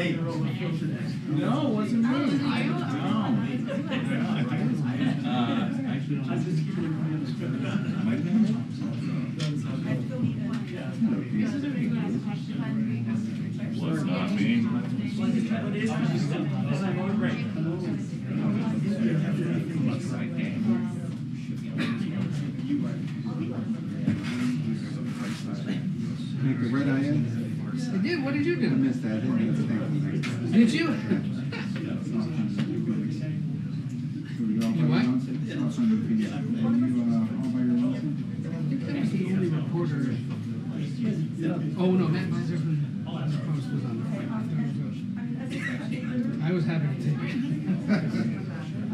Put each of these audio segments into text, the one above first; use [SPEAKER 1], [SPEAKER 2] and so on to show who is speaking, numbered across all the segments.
[SPEAKER 1] No, it wasn't me. No.
[SPEAKER 2] Was not me.
[SPEAKER 3] Make a red eye in?
[SPEAKER 4] I did. What did you
[SPEAKER 3] I
[SPEAKER 4] do?
[SPEAKER 3] missed that. I didn't even think.
[SPEAKER 4] Did you?
[SPEAKER 3] You
[SPEAKER 4] what?
[SPEAKER 3] Are you all by yourself?
[SPEAKER 4] I think that was the only reporter. Oh no, Matt Miser from Post was on there. I was happy to take it. I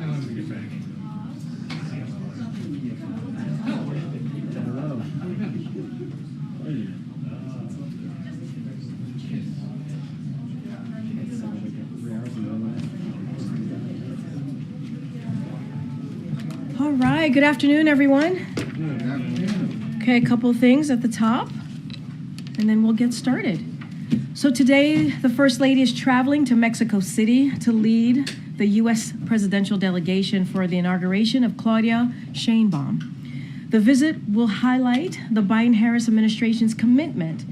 [SPEAKER 4] wanted to get back.
[SPEAKER 3] Hello.
[SPEAKER 5] All right, good afternoon, everyone. Okay, a couple of things at the top, and then we'll get started. So today, the First Lady is traveling to Mexico City to lead the U.S. presidential delegation for the inauguration of Claudia Sheinbaum. The visit will highlight the Biden-Harris administration's commitment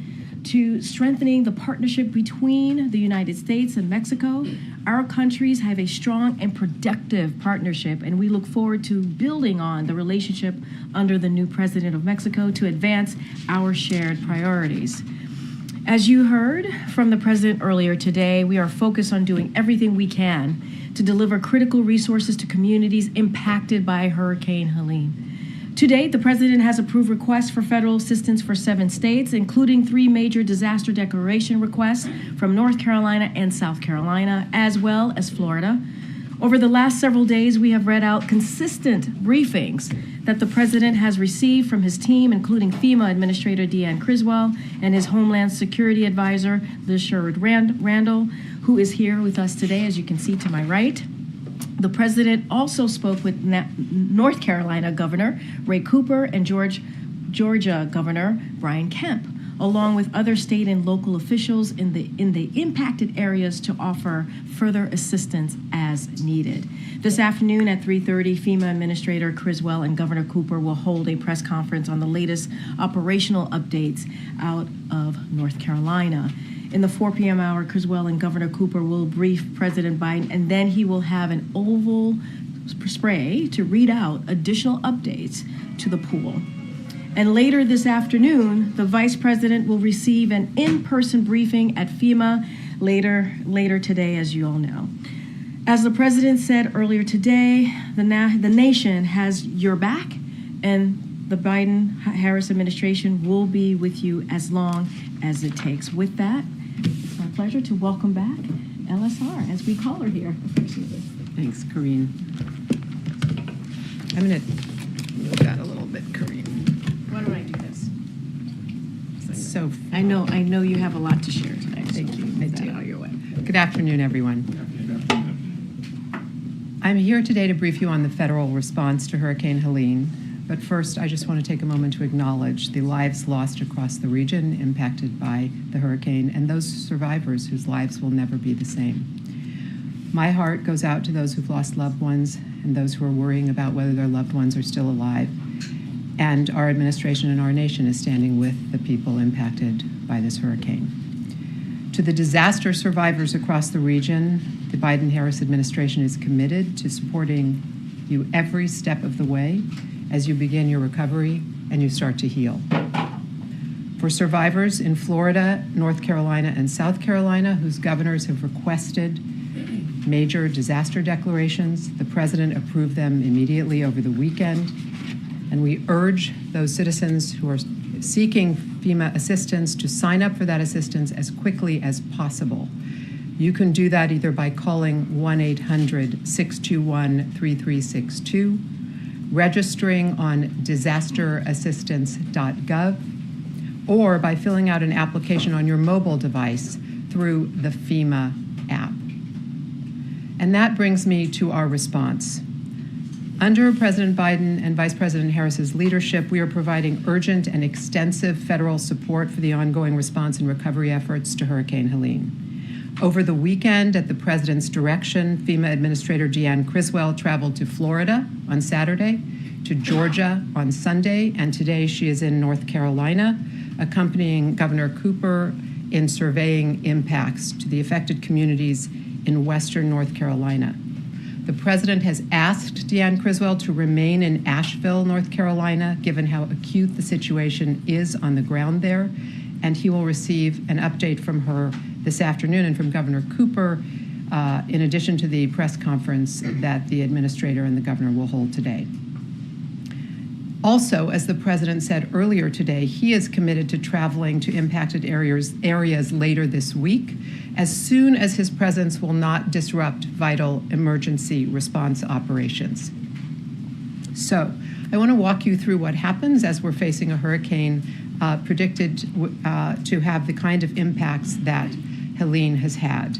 [SPEAKER 5] to strengthening the partnership between the United States and Mexico. Our countries have a strong and productive partnership, and we look forward to building on the relationship under the new president of Mexico to advance our shared priorities. As you heard from the president earlier today, we are focused on doing everything we can to deliver critical resources to communities impacted by Hurricane Helene. To date, the president has approved requests for federal assistance for 7 states, including 3 major disaster declaration requests from North Carolina and South Carolina, as well as Florida. Over the last several days, we have read out consistent briefings that the president has received from his team, including FEMA Administrator Deanne Criswell and his Homeland Security Advisor, Liz Sherwood-Randall, who is here with us today, as you can see to my right. The president also spoke with North Carolina Governor Ray Cooper and Georgia Governor Brian Kemp, along with other state and local officials in the impacted areas to offer further assistance as needed. This afternoon at 3:30, FEMA Administrator Criswell and Governor Cooper will hold a press conference on the latest operational updates out of North Carolina. In the 4 p.m. hour, Criswell and Governor Cooper will brief President Biden, and then he will have an oval spray to read out additional updates to the pool. And later this afternoon, the Vice President will receive an in-person briefing at FEMA later today, as you all know. As the President said earlier today, the nation has your back, and the Biden-Harris administration will be with you as long as it takes. With that, it's my pleasure to welcome back LSR, as we call her here affectionately.
[SPEAKER 6] Thanks, Karine. I'm going to move that a little bit, Karine.
[SPEAKER 5] Why don't I do this?
[SPEAKER 6] So
[SPEAKER 5] I know you have a lot to share today.
[SPEAKER 6] Thank you. I do.
[SPEAKER 5] Out your way.
[SPEAKER 6] Good afternoon, everyone. I'm here today to brief you on the federal response to Hurricane Helene. But first, I just want to take a moment to acknowledge the lives lost across the region impacted by the hurricane and those survivors whose lives will never be the same. My heart goes out to those who've lost loved ones and those who are worrying about whether their loved ones are still alive. And our administration and our nation is standing with the people impacted by this hurricane. To the disaster survivors across the region, the Biden-Harris administration is committed to supporting you every step of the way as you begin your recovery and you start to heal. For survivors in Florida, North Carolina, and South Carolina, whose governors have requested major disaster declarations, the president approved them immediately over the weekend. And we urge those citizens who are seeking FEMA assistance to sign up for that assistance as quickly as possible. You can do that either by calling 1-800-621-3362, registering on disasterassistance.gov, or by filling out an application on your mobile device through the FEMA app. And that brings me to our response. Under President Biden and Vice President Harris's leadership, we are providing urgent and extensive federal support for the ongoing response and recovery efforts to Hurricane Helene. Over the weekend, at the President's direction, FEMA Administrator Deanne Criswell traveled to Florida on Saturday, to Georgia on Sunday, and today she is in North Carolina, accompanying Governor Cooper in surveying impacts to the affected communities in western North Carolina. The President has asked Deanne Criswell to remain in Asheville, North Carolina, given how acute the situation is on the ground there, and he will receive an update from her this afternoon and from Governor Cooper, in addition to the press conference that the administrator and the governor will hold today. Also, as the President said earlier today, he is committed to traveling to impacted areas later this week, as soon as his presence will not disrupt vital emergency response operations. So, I want to walk you through what happens as we're facing a hurricane predicted to have the kind of impacts that Helene has had.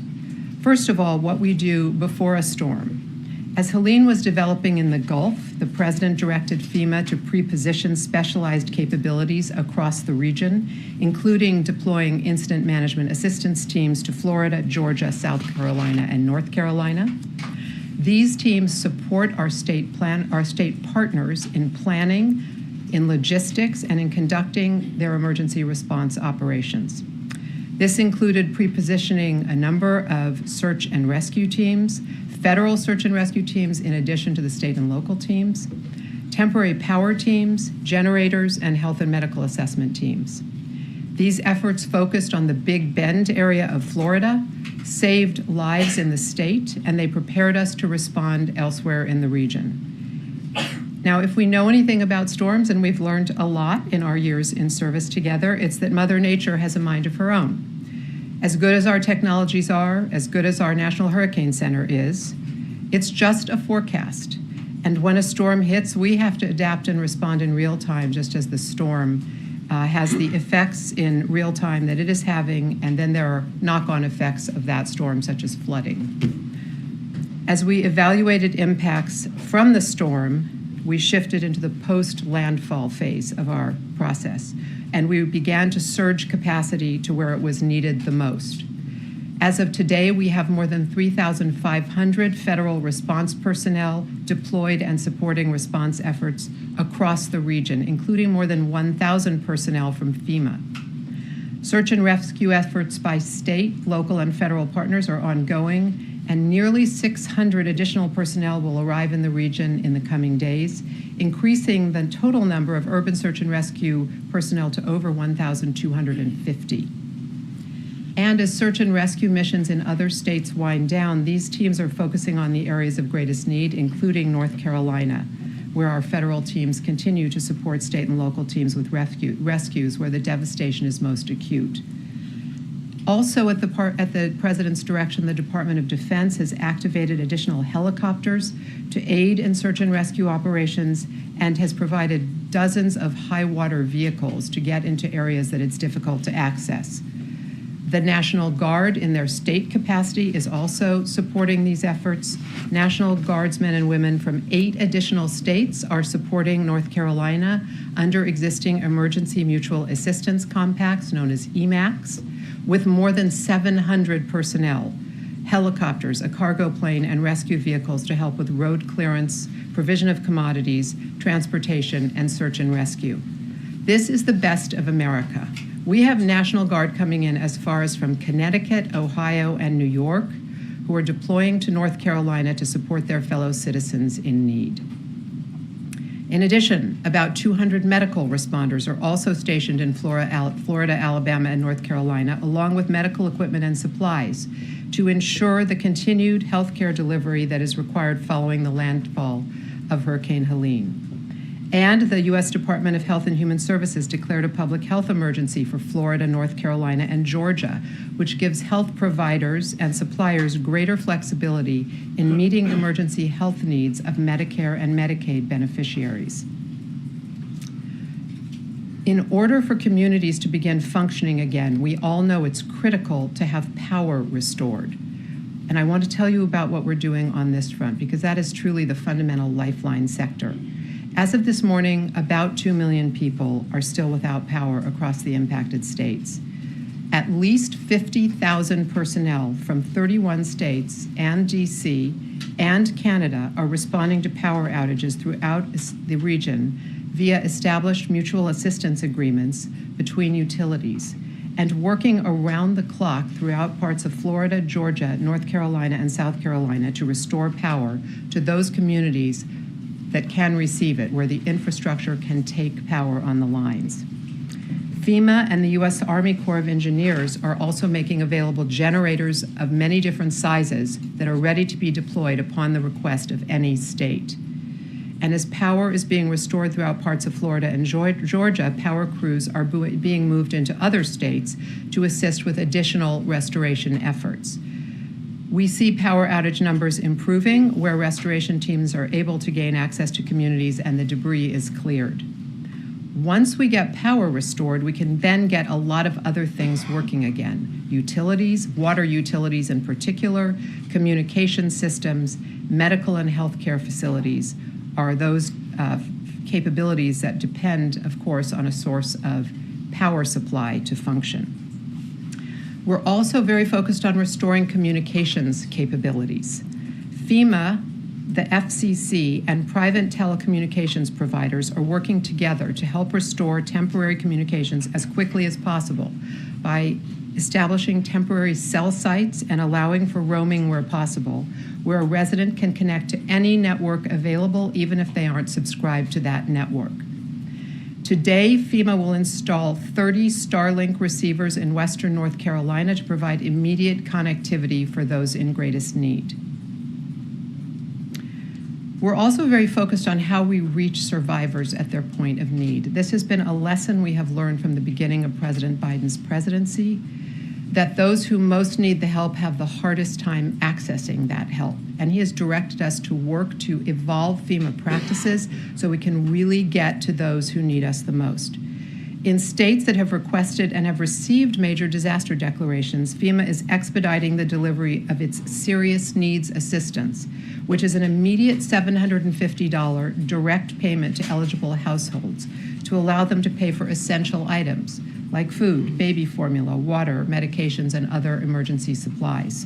[SPEAKER 6] First of all, what we do before a storm. As Helene was developing in the Gulf, the President directed FEMA to pre-position specialized capabilities across the region, including deploying incident management assistance teams to Florida, Georgia, South Carolina, and North Carolina. These teams support our state partners in planning, in logistics, and in conducting their emergency response operations. This included pre-positioning a number of search and rescue teams, federal search and rescue teams in addition to the state and local teams, temporary power teams, generators, and health and medical assessment teams. These efforts focused on the Big Bend area of Florida, saved lives in the state, and they prepared us to respond elsewhere in the region. Now, if we know anything about storms, and we've learned a lot in our years in service together, it's that Mother Nature has a mind of her own. As good as our technologies are, as good as our National Hurricane Center is, it's just a forecast. And when a storm hits, we have to adapt and respond in real time, just as the storm has the effects in real time that it is having, and then there are knock-on effects of that storm, such as flooding. As we evaluated impacts from the storm, we shifted into the post-landfall phase of our process, and we began to surge capacity to where it was needed the most. As of today, we have more than 3,500 federal response personnel deployed and supporting response efforts across the region, including more than 1,000 personnel from FEMA. Search and rescue efforts by state, local, and federal partners are ongoing, and nearly 600 additional personnel will arrive in the region in the coming days, increasing the total number of urban search and rescue personnel to over 1,250. And as search and rescue missions in other states wind down, these teams are focusing on the areas of greatest need, including North Carolina, where our federal teams continue to support state and local teams with rescues where the devastation is most acute. Also, at the President's direction, the Department of Defense has activated additional helicopters to aid in search and rescue operations and has provided dozens of high-water vehicles to get into areas that it's difficult to access. The National Guard, in their state capacity, is also supporting these efforts. National Guardsmen and women from 8 additional states are supporting North Carolina under existing emergency mutual assistance compacts, known as EMACs, with more than 700 personnel, helicopters, a cargo plane, and rescue vehicles to help with road clearance, provision of commodities, transportation, and search and rescue. This is the best of America. We have National Guard coming in as far as from Connecticut, Ohio, and New York, who are deploying to North Carolina to support their fellow citizens in need. In addition, about 200 medical responders are also stationed in Florida, Alabama, and North Carolina, along with medical equipment and supplies, to ensure the continued healthcare delivery that is required following the landfall of Hurricane Helene. And the U.S. Department of Health and Human Services declared a public health emergency for Florida, North Carolina, and Georgia, which gives health providers and suppliers greater flexibility in meeting emergency health needs of Medicare and Medicaid beneficiaries. In order for communities to begin functioning again, we all know it's critical to have power restored. And I want to tell you about what we're doing on this front, because that is truly the fundamental lifeline sector. As of this morning, about 2 million people are still without power across the impacted states. At least 50,000 personnel from 31 states and DC and Canada are responding to power outages throughout the region via established mutual assistance agreements between utilities and working around the clock throughout parts of Florida, Georgia, North Carolina, and South Carolina to restore power to those communities that can receive it, where the infrastructure can take power on the lines. FEMA and the U.S. Army Corps of Engineers are also making available generators of many different sizes that are ready to be deployed upon the request of any state. And as power is being restored throughout parts of Florida and Georgia, power crews are being moved into other states to assist with additional restoration efforts. We see power outage numbers improving where restoration teams are able to gain access to communities and the debris is cleared. Once we get power restored, we can then get a lot of other things working again. Utilities, water utilities in particular, communication systems, medical and healthcare facilities are those capabilities that depend, of course, on a source of power supply to function. We're also very focused on restoring communications capabilities. FEMA, the FCC, and private telecommunications providers are working together to help restore temporary communications as quickly as possible by establishing temporary cell sites and allowing for roaming where possible, where a resident can connect to any network available even if they aren't subscribed to that network. Today, FEMA will install 30 Starlink receivers in Western North Carolina to provide immediate connectivity for those in greatest need. We're also very focused on how we reach survivors at their point of need. This has been a lesson we have learned from the beginning of President Biden's presidency, that those who most need the help have the hardest time accessing that help. And he has directed us to work to evolve FEMA practices so we can really get to those who need us the most. In states that have requested and have received major disaster declarations, FEMA is expediting the delivery of its serious needs assistance, which is an immediate $750 direct payment to eligible households to allow them to pay for essential items like food, baby formula, water, medications, and other emergency supplies.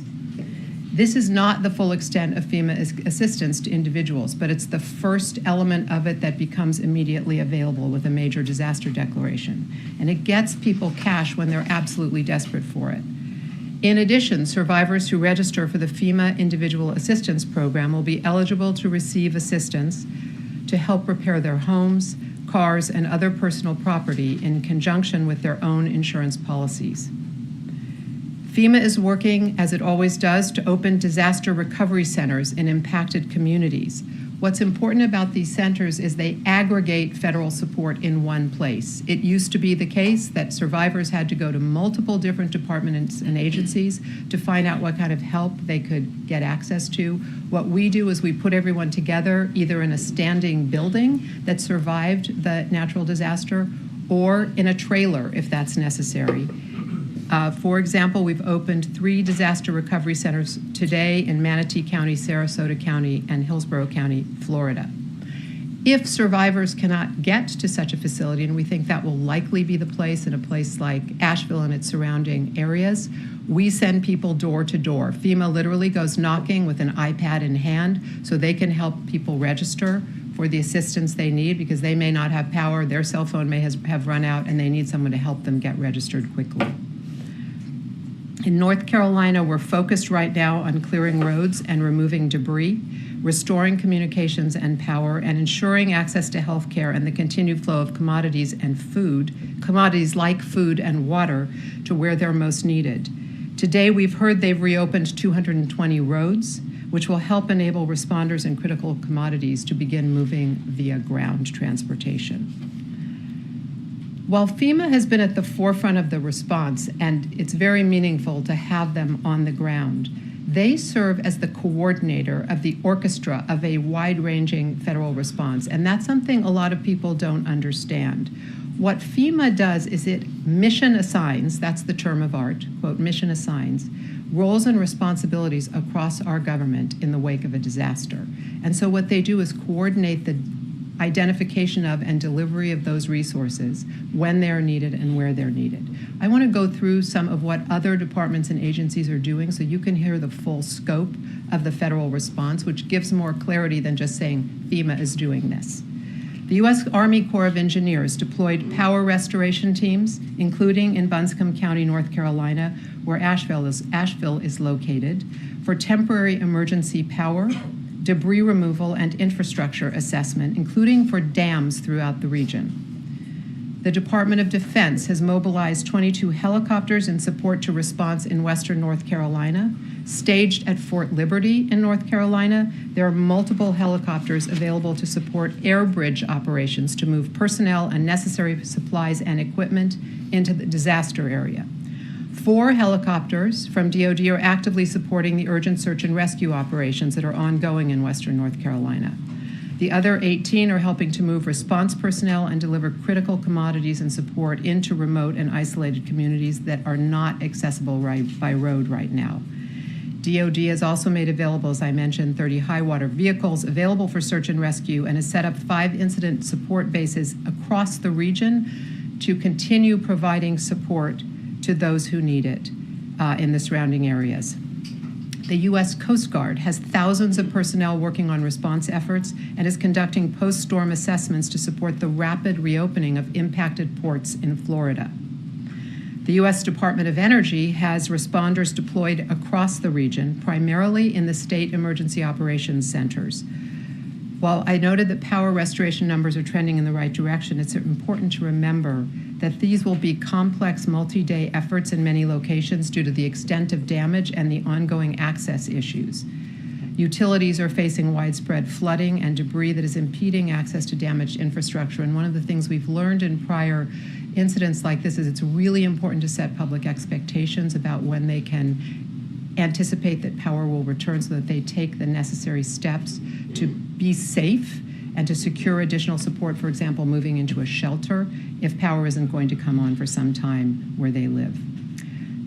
[SPEAKER 6] This is not the full extent of FEMA assistance to individuals, but it's the first element of it that becomes immediately available with a major disaster declaration. And it gets people cash when they're absolutely desperate for it. In addition, survivors who register for the FEMA Individual Assistance Program will be eligible to receive assistance to help repair their homes, cars, and other personal property in conjunction with their own insurance policies. FEMA is working, as it always does, to open disaster recovery centers in impacted communities. What's important about these centers is they aggregate federal support in one place. It used to be the case that survivors had to go to multiple different departments and agencies to find out what kind of help they could get access to. What we do is we put everyone together either in a standing building that survived the natural disaster or in a trailer if that's necessary. For example, we've opened 3 disaster recovery centers today in Manatee County, Sarasota County, and Hillsborough County, Florida. If survivors cannot get to such a facility, and we think that will likely be the place in a place like Asheville and its surrounding areas, we send people door to door. FEMA literally goes knocking with an iPad in hand so they can help people register for the assistance they need because they may not have power, their cell phone may have run out, and they need someone to help them get registered quickly. In North Carolina, we're focused right now on clearing roads and removing debris, restoring communications and power, and ensuring access to health care and the continued flow of commodities and food, commodities like food and water, to where they're most needed. Today, we've heard they've reopened 220 roads, which will help enable responders and critical commodities to begin moving via ground transportation. While FEMA has been at the forefront of the response, and it's very meaningful to have them on the ground, they serve as the coordinator of the orchestra of a wide-ranging federal response, and that's something a lot of people don't understand. What FEMA does is it mission assigns, that's the term of art, quote, mission assigns, roles and responsibilities across our government in the wake of a disaster. And so what they do is coordinate the identification of and delivery of those resources when they're needed and where they're needed. I want to go through some of what other departments and agencies are doing so you can hear the full scope of the federal response, which gives more clarity than just saying FEMA is doing this. The U.S. Army Corps of Engineers deployed power restoration teams, including in Buncombe County, North Carolina, where Asheville is located, for temporary emergency power, debris removal, and infrastructure assessment, including for dams throughout the region. The Department of Defense has mobilized 22 helicopters in support to response in western North Carolina. Staged at Fort Liberty in North Carolina, there are multiple helicopters available to support air bridge operations to move personnel and necessary supplies and equipment into the disaster area. 4 helicopters from DoD are actively supporting the urgent search and rescue operations that are ongoing in western North Carolina. The other 18 are helping to move response personnel and deliver critical commodities and support into remote and isolated communities that are not accessible by road right now. DoD has also made available, as I mentioned, 30 high-water vehicles available for search and rescue and has set up 5 incident support bases across the region to continue providing support to those who need it in the surrounding areas. The U.S. Coast Guard has thousands of personnel working on response efforts and is conducting post-storm assessments to support the rapid reopening of impacted ports in Florida. The U.S. Department of Energy has responders deployed across the region, primarily in the state emergency operations centers. While I noted that power restoration numbers are trending in the right direction, it's important to remember that these will be complex multi-day efforts in many locations due to the extent of damage and the ongoing access issues. Utilities are facing widespread flooding and debris that is impeding access to damaged infrastructure. And one of the things we've learned in prior incidents like this is it's really important to set public expectations about when they can anticipate that power will return so that they take the necessary steps to be safe and to secure additional support, for example, moving into a shelter if power isn't going to come on for some time where they live.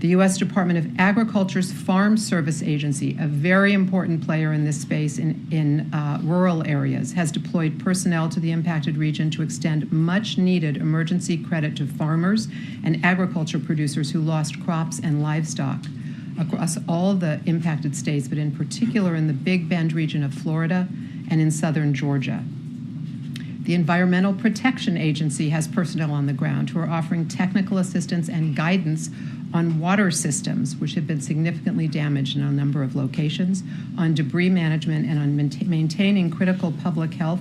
[SPEAKER 6] The U.S. Department of Agriculture's Farm Service Agency, a very important player in this space in rural areas, has deployed personnel to the impacted region to extend much-needed emergency credit to farmers and agriculture producers who lost crops and livestock across all the impacted states, but in particular in the Big Bend region of Florida and in southern Georgia. The Environmental Protection Agency has personnel on the ground who are offering technical assistance and guidance on water systems, which have been significantly damaged in a number of locations, on debris management, and on maintaining critical public health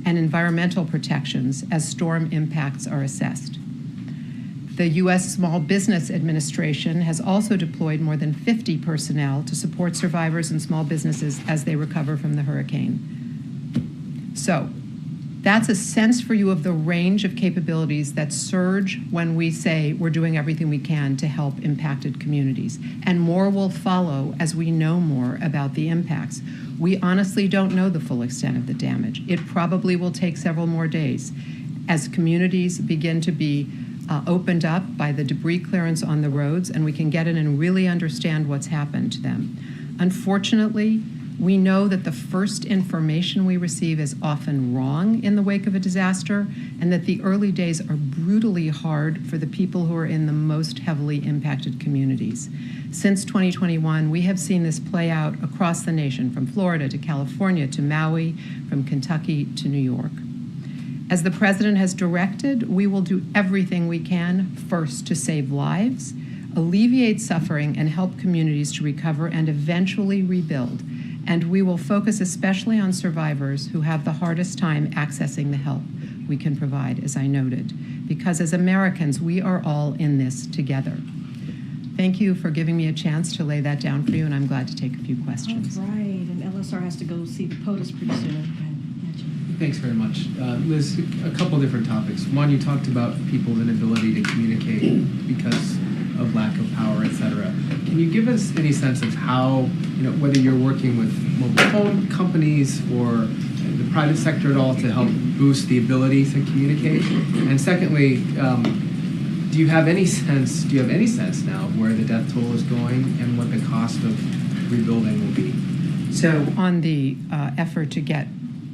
[SPEAKER 6] and environmental protections as storm impacts are assessed. The U.S. Small Business Administration has also deployed more than 50 personnel to support survivors and small businesses as they recover from the hurricane. So, that's a sense for you of the range of capabilities that surge when we say we're doing everything we can to help impacted communities. And more will follow as we know more about the impacts. We honestly don't know the full extent of the damage. It probably will take several more days as communities begin to be opened up by the debris clearance on the roads, and we can get in and really understand what's happened to them. Unfortunately, we know that the first information we receive is often wrong in the wake of a disaster, and that the early days are brutally hard for the people who are in the most heavily impacted communities. Since 2021, we have seen this play out across the nation, from Florida to California to Maui, from Kentucky to New York. As the President has directed, we will do everything we can first to save lives, alleviate suffering, and help communities to recover and eventually rebuild. And we will focus especially on survivors who have the hardest time accessing the help we can provide, as I noted, because as Americans, we are all in this together. Thank you for giving me a chance to lay that down for you, and I'm glad to take a few questions.
[SPEAKER 5] All right, and LSR has to go see the POTUS pretty soon.
[SPEAKER 4] Thanks very much. Liz, a couple different topics. One, you talked about people's inability to communicate because of lack of power, et cetera. Can you give us any sense of how, whether you're working with mobile phone companies or the private sector at all to help boost the ability to communicate? And secondly, do you have any sense now of where the death toll is going and what the cost of rebuilding will be?
[SPEAKER 6] So on the effort to get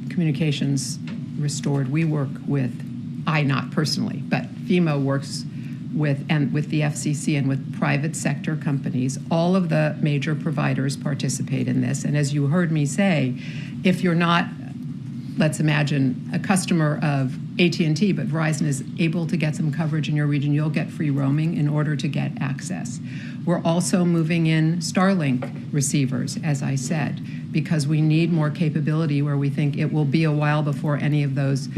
[SPEAKER 6] communications restored. We work with, not personally, but FEMA works with the FCC and with private sector companies. All of the major providers participate in this. And as you heard me say, if you're not, let's imagine, a customer of AT&T, but Verizon is able to get some coverage in your region, you'll get free roaming in order to get access. We're also moving in Starlink receivers, as I said, because we need more capability where we think it will be a while before any of those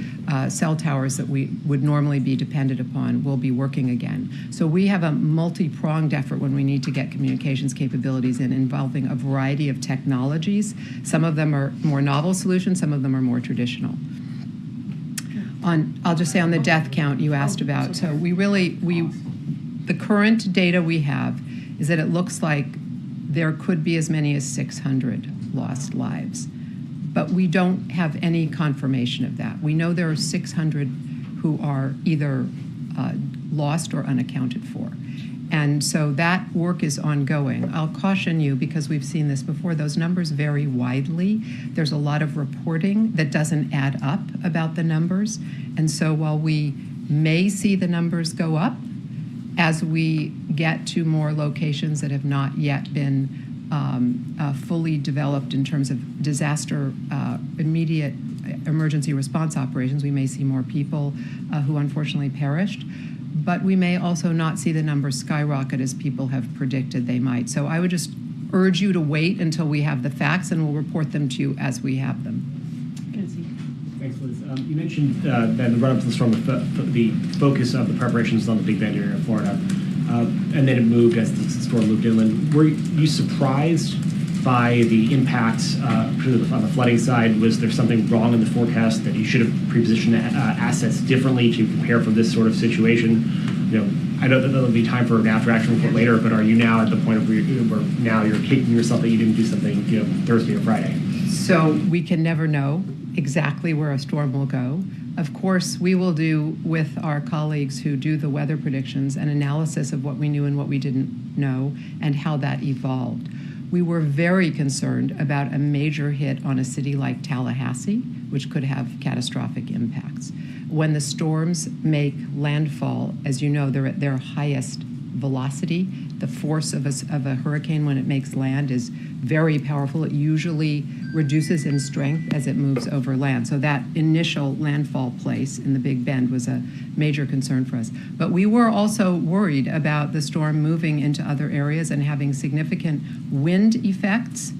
[SPEAKER 6] cell towers that we would normally be dependent upon will be working again. So we have a multi-pronged effort when we need to get communications capabilities involving a variety of technologies. Some of them are more novel solutions, some of them are more traditional. I'll just say on the death count you asked about. So the current data we have is that it looks like there could be as many as 600 lost lives. But we don't have any confirmation of that. We know there are 600 who are either lost or unaccounted for. And so that work is ongoing. I'll caution you, because we've seen this before, those numbers vary widely. There's a lot of reporting that doesn't add up about the numbers. And so while we may see the numbers go up, as we get to more locations that have not yet been fully developed in terms of disaster immediate emergency response operations, we may see more people who unfortunately perished. But we may also not see the numbers skyrocket as people have predicted they might. So I would just urge you to wait until we have the facts, and we'll report them to you as we have them.
[SPEAKER 1] Thanks, Liz. You mentioned that in the run-up to the storm, the focus of the preparations on the Big Bend area of Florida, and then it moved as the storm moved inland. Were you surprised by the impacts, particularly on the flooding side? Was there something wrong in the forecast that you should have pre-positioned assets differently to prepare for this sort of situation? I know that there'll be time for an after-action report later, but are you now at the point of where now you're kicking yourself that you didn't do something, Thursday or Friday?
[SPEAKER 6] So we can never know exactly where a storm will go. Of course, we will do, with our colleagues who do the weather predictions, an analysis of what we knew and what we didn't know and how that evolved. We were very concerned about a major hit on a city like Tallahassee, which could have catastrophic impacts. When the storms make landfall, as you know, they're at their highest velocity. The force of a hurricane when it makes land is very powerful. It usually reduces in strength as it moves over land. So that initial landfall place in the Big Bend was a major concern for us. But we were also worried about the storm moving into other areas and having significant wind effects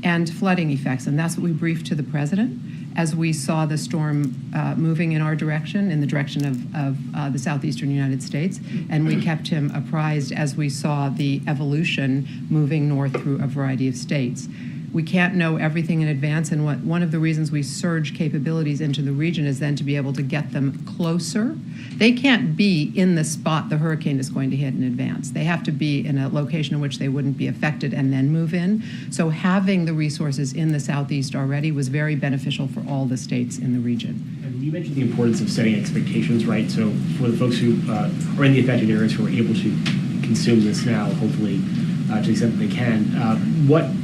[SPEAKER 6] and flooding effects. And that's what we briefed to the president as we saw the storm moving in our direction, in the direction of the southeastern United States. And we kept him apprised as we saw the evolution moving north through a variety of states. We can't know everything in advance, and one of the reasons we surge capabilities into the region is then to be able to get them closer. They can't be in the spot the hurricane is going to hit in advance. They have to be in a location in which they wouldn't be affected and then move in. So having the resources in the southeast already was very beneficial for all the states in the region.
[SPEAKER 1] And you mentioned the importance of setting expectations, right? So for the folks who are in the affected areas who are able to consume this now, hopefully, to the extent that they can,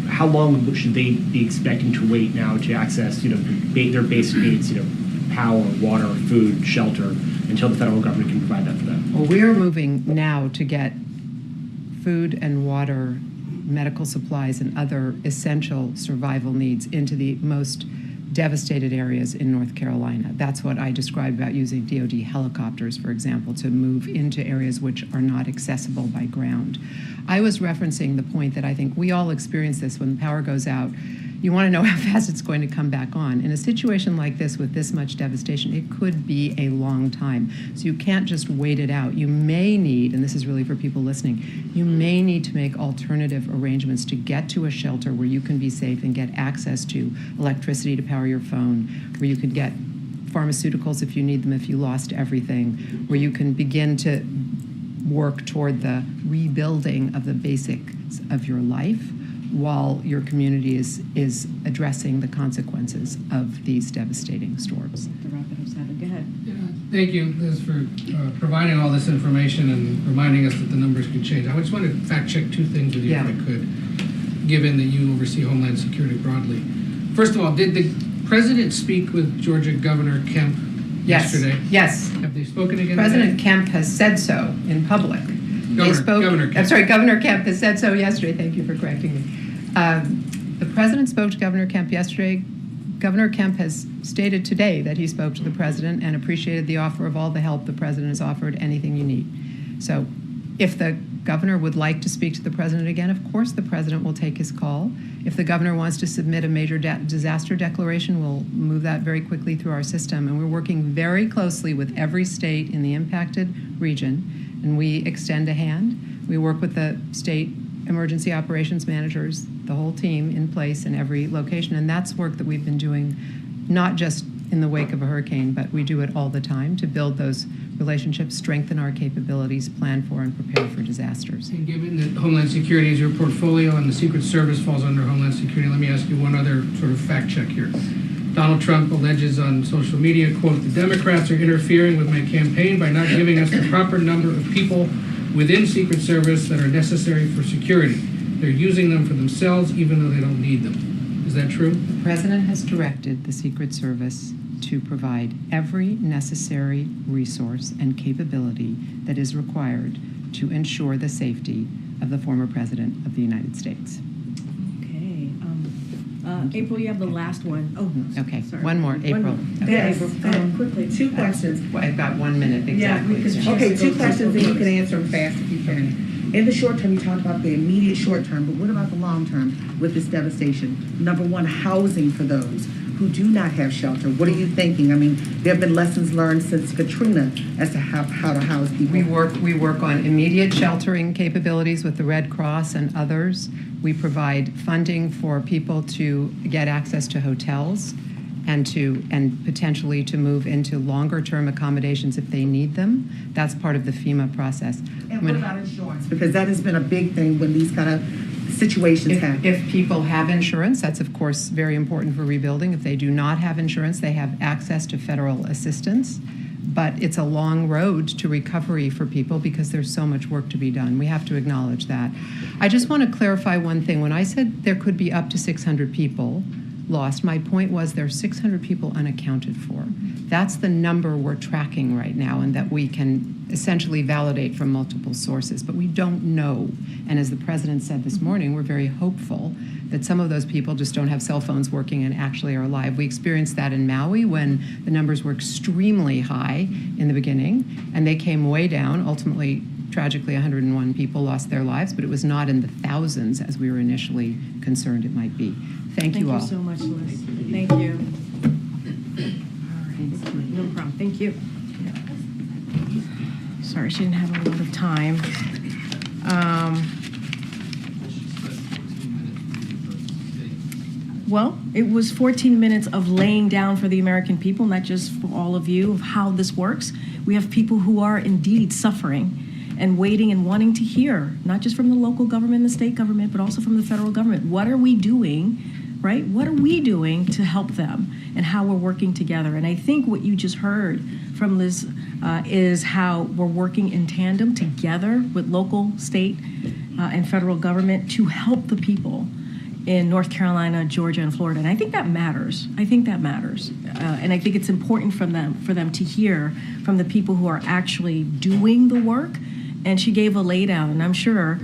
[SPEAKER 1] how long should they be expecting to wait now to access, their basic needs, power, water, food, shelter, until the federal government can provide that for them?
[SPEAKER 6] Well, we are moving now to get food and water, medical supplies, and other essential survival needs into the most devastated areas in North Carolina. That's what I described about using DoD helicopters, for example, to move into areas which are not accessible by ground. I was referencing the point that I think we all experience this when the power goes out. You want to know how fast it's going to come back on. In a situation like this with this much devastation, it could be a long time. So you can't just wait it out. You may need, and this is really for people listening, you may need to make alternative arrangements to get to a shelter where you can be safe and get access to electricity to power your phone, where you can get pharmaceuticals if you need them, if you lost everything, where you can begin to work toward the rebuilding of the basics of your life, while your community is addressing the consequences of these devastating storms.
[SPEAKER 5] Go ahead.
[SPEAKER 7] Yeah, thank you, Liz, for providing all this information and reminding us that the numbers could change. I just want to fact check two things with you, if I could, given that you oversee Homeland Security broadly. First of all, did the President speak with Georgia Governor Kemp
[SPEAKER 6] Yes.
[SPEAKER 7] yesterday?
[SPEAKER 6] Yes.
[SPEAKER 7] Have they spoken again
[SPEAKER 6] President
[SPEAKER 7] today?
[SPEAKER 6] Kemp has said so in public.
[SPEAKER 7] Governor Kemp.
[SPEAKER 6] I'm sorry, Governor Kemp has said so yesterday. Thank you for correcting me. The president spoke to Governor Kemp yesterday. Governor Kemp has stated today that he spoke to the president and appreciated the offer of all the help the president has offered, anything you need. So if the governor would like to speak to the president again, of course the president will take his call. If the governor wants to submit a major disaster declaration, we'll move that very quickly through our system. And we're working very closely with every state in the impacted region, and we extend a hand. We work with the state emergency operations managers, the whole team in place in every location, and that's work that we've been doing not just in the wake of a hurricane, but we do it all the time to build those relationships, strengthen our capabilities, plan for and prepare for disasters.
[SPEAKER 7] And given that Homeland Security is your portfolio and the Secret Service falls under Homeland Security, let me ask you one other sort of fact check here. Donald Trump alleges on social media, quote, "The Democrats are interfering with my campaign by not giving us the proper number of people within Secret Service that are necessary for security. They're using them for themselves even though they don't need them." Is that true?
[SPEAKER 6] The president has directed the Secret Service to provide every necessary resource and capability that is required to ensure the safety of the former president of the United States.
[SPEAKER 5] Okay. April, you have the last one. Oh,
[SPEAKER 6] Okay,
[SPEAKER 5] sorry.
[SPEAKER 6] one more, April. Okay.
[SPEAKER 8] Yes,
[SPEAKER 5] April.
[SPEAKER 8] quickly, two questions.
[SPEAKER 6] Well, I've got 1 minute
[SPEAKER 8] Yeah,
[SPEAKER 6] exactly.
[SPEAKER 5] because-
[SPEAKER 8] Okay, two questions, and you can answer them fast if you can. In the short term, you talked about the immediate short term, but what about the long term with this devastation? Number one, housing for those who do not have shelter. What are you thinking? I mean, there have been lessons learned since Katrina as to how to house people.
[SPEAKER 6] We work on immediate sheltering capabilities with the Red Cross and others. We provide funding for people to get access to hotels and potentially to move into longer term accommodations if they need them. That's part of the FEMA process.
[SPEAKER 8] And what about insurance? Because that has been a big thing when these kind of situations happen.
[SPEAKER 6] If people have insurance, that's of course very important for rebuilding. If they do not have insurance, they have access to federal assistance. But it's a long road to recovery for people because there's so much work to be done. We have to acknowledge that. I just want to clarify one thing. When I said there could be up to 600 people lost, my point was there are 600 people unaccounted for. That's the number we're tracking right now and that we can essentially validate from multiple sources, but we don't know. And as the president said this morning, we're very hopeful that some of those people just don't have cell phones working and actually are alive. We experienced that in Maui when the numbers were extremely high in the beginning, and they came way down. Ultimately, tragically, 101 people lost their lives, but it was not in the thousands as we were initially concerned it might be. Thank you all.
[SPEAKER 5] Thank you so much, Liz. Thank you. All right. No problem. Thank you. Sorry, she didn't have a lot of time. Well, it was 14 minutes of laying down for the American people, not just for all of you, of how this works. We have people who are indeed suffering and waiting and wanting to hear, not just from the local government, the state government, but also from the federal government. What are we doing, right? What are we doing to help them and how we're working together? And I think what you just heard from Liz is how we're working in tandem together with local, state, and federal government to help the people in North Carolina, Georgia, and Florida. And I think that matters. I think that matters. And I think it's important for them to hear from the people who are actually doing the work. And she gave a laydown, and I'm sure,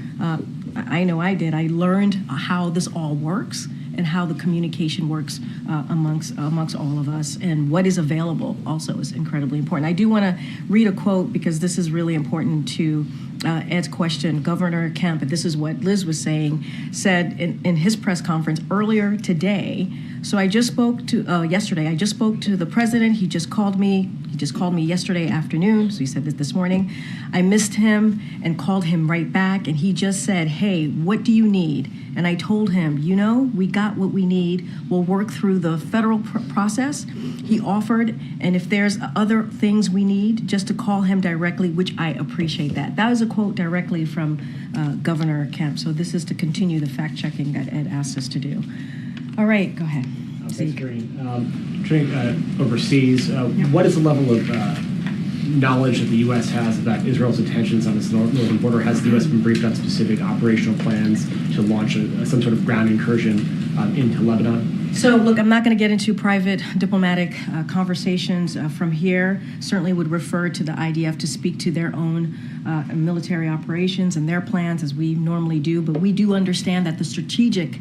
[SPEAKER 5] I know I did, I learned how this all works and how the communication works amongst all of us, and what is available also is incredibly important. I do want to read a quote because this is really important to Ed's question. Governor Kemp, and this is what Liz was saying, said in his press conference earlier today. So I just spoke to, yesterday, I just spoke to the president. He just called me. He just called me yesterday afternoon. So he said this morning. I missed him and called him right back. And he just said, hey, what do you need? And I told him, you know, we got what we need. We'll work through the federal process. He offered, and if there's other things we need, just to call him directly, which I appreciate that. That was a quote directly from Governor Kemp. So this is to continue the fact checking that Ed asked us to do. All right, go ahead.
[SPEAKER 1] Thanks, Karine. Overseas, what is the level of knowledge that the U.S. has about Israel's intentions on its northern border? Has the U.S. been briefed on specific operational plans to launch some sort of ground incursion into Lebanon?
[SPEAKER 5] So, look, I'm not going to get into private diplomatic conversations from here. Certainly would refer to the IDF to speak to their own military operations and their plans, as we normally do. But we do understand that the strategic